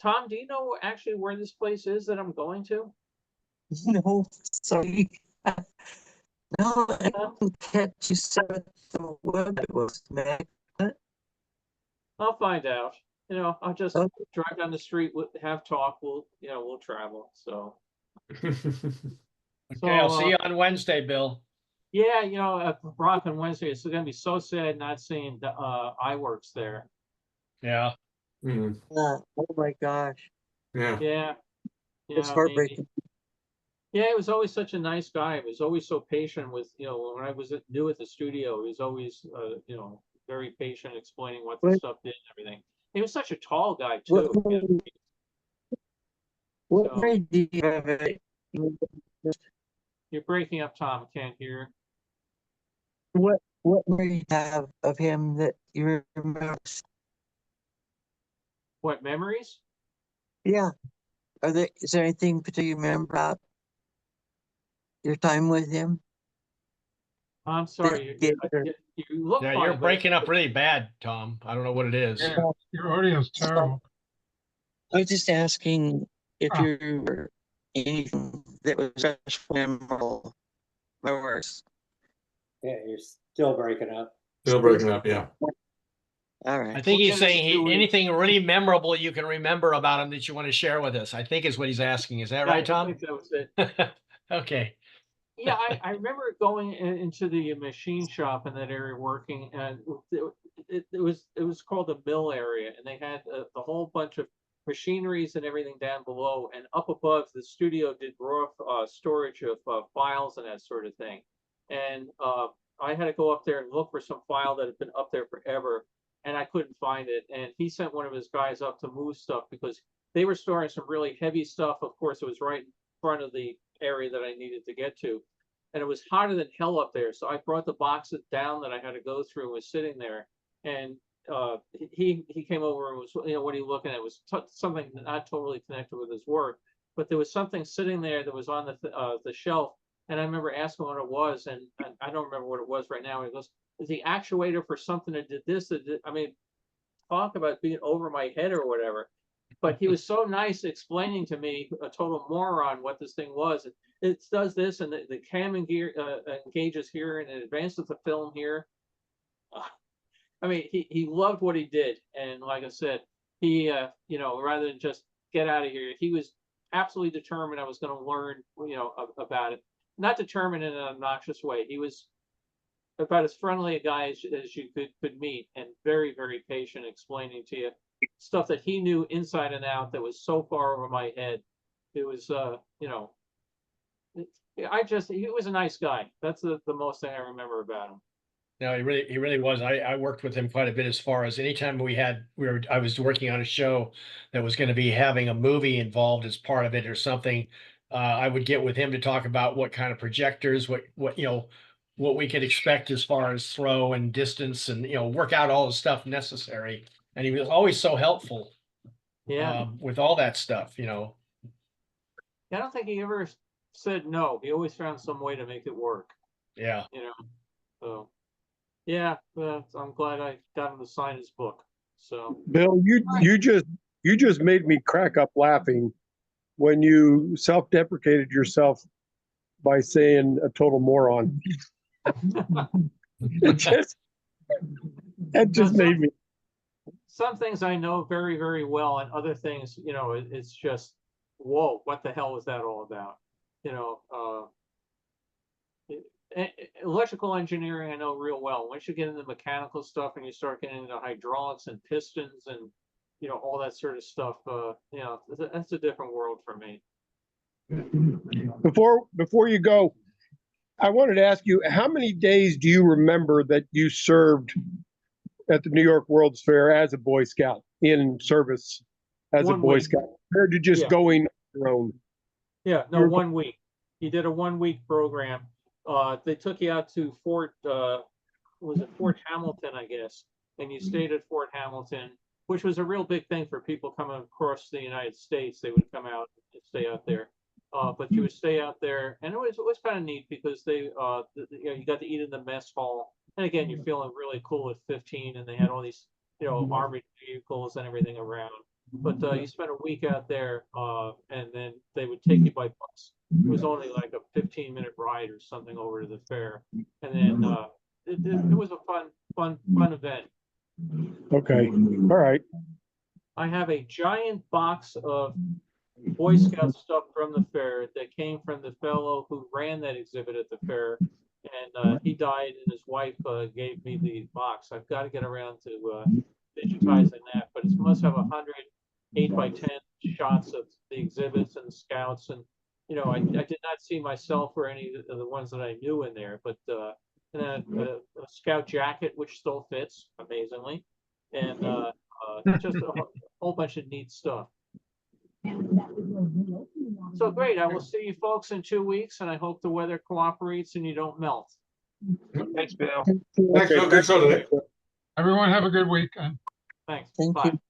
Tom, do you know actually where this place is that I'm going to? No, sorry. No, I didn't catch you said the word it was, man. I'll find out. I'll just drive down the street, have talk. We'll travel. So. Okay, I'll see you on Wednesday, Bill. Yeah, Bronx on Wednesday. It's going to be so sad not seeing the iWorks there. Yeah. Oh my gosh. Yeah. It's heartbreaking. Yeah, he was always such a nice guy. He was always so patient with, when I was new at the studio, he was always, very patient explaining what the stuff did and everything. He was such a tall guy too. What grade do you have it? You're breaking up, Tom. I can't hear. What grade do you have of him that you remember? What memories? Yeah. Is there anything particular you remember about your time with him? I'm sorry. You look Yeah, fine, you're but breaking up really bad, Tom. I don't know what it is. Yeah, your audio's terrible. I was just asking if you were anything that was especially memorable or worse. Yeah, you're still breaking up. Still breaking up, yeah. All right. I think he's saying anything really memorable you can remember about him that you want to share with us. I think is what he's asking. Is that right, Tom? I think that was it. Okay. Yeah, I remember going into the machine shop in that area working, and it was called the mill area, and they had the whole bunch of machineries and everything down below, and up above the studio did raw storage of files and that sort of thing. And I had to go up there and look for some file that had been up there forever, and I couldn't find it. And he sent one of his guys up to move stuff because they were storing some really heavy stuff. Of course, it was right in front of the area that I needed to get to, and it was hotter than hell up there. So I brought the boxes down that I had to go through and was sitting there, and he came over and was, you know, what are you looking at? It was something not totally connected with his work, but there was something sitting there that was on the shelf, and I remember asking what it was, and I don't remember what it was right now. He goes, "Is the actuator for something that did this?" I mean, talk about being over my head or whatever. But he was so nice explaining to me, a total moron, what this thing was. It does this, and the cam engages here, and it advances the film here. I mean, he loved what he did, and like I said, he you know, rather than just get out of here, he was absolutely determined I was going to learn, you know, about it. Not determined in an obnoxious way. He was about as friendly a guy as you could meet, and very, very patient, explaining to you stuff that he knew inside and out that was so far over my head. It was you know, he was a nice guy. That's the most thing I remember about him. No, he really was. I worked with him quite a bit as far as anytime I was working on a show that was going to be having a movie involved as part of it or something. I would get with him to talk about what kind of projectors, what, you know, what we could expect as far as throw and distance, and, you know, work out all the stuff necessary. And he was always so helpful. Yeah. With all that stuff, you know. I don't think he ever said no. He always found some way to make it work. Yeah. You know, so yeah, I'm glad I got him to sign his book. So Bill, you just made me crack up laughing when you self-deprecated yourself by saying a total moron. It just made me. Some things I know very, very well, and other things, you know, it's just, whoa, what the hell was that all about? You know, electrical engineering I know real well. Once you get into mechanical stuff and you start getting into hydraulics and pistons and, you know, all that sort of stuff, you know, that's a different world for me. Before you go, I wanted to ask you, how many days do you remember that you served at the New York World's Fair as a Boy Scout, in service as a Boy Scout, compared to just going on your own? Yeah, no, 1 week. He did a 1 week program. They took you out to Fort Hamilton, I guess, and you stayed at Fort Hamilton, which was a real big thing for people coming across the United States. They would come out and stay out there. But you would stay out there, and it was kind of neat because they, you know, you got to eat in the mess hall. And again, you're feeling really cool at 15, and they had all these, you know, armored vehicles and everything around. But you spent a week out there, and then they would take you by bus. It was only like a 15-minute ride or something over to the fair, and then it was a fun event. Okay, all right. I have a giant box of Boy Scout stuff from the fair that came from the fellow who ran that exhibit at the fair, and he died, and his wife gave me the box. I've got to get around to digitizing that, but it must have 100 8x10 shots of the exhibits and the scouts, and you know, I did not see myself or any of the ones that I knew in there, but and a scout jacket which still fits amazingly, and just a whole bunch of neat stuff. So great. I will see you folks in 2 weeks, and I hope the weather cooperates and you don't melt. Thanks, Bill. Thanks, Bill. Good show today. Everyone have a good weekend. Thanks. Thank Bye. you.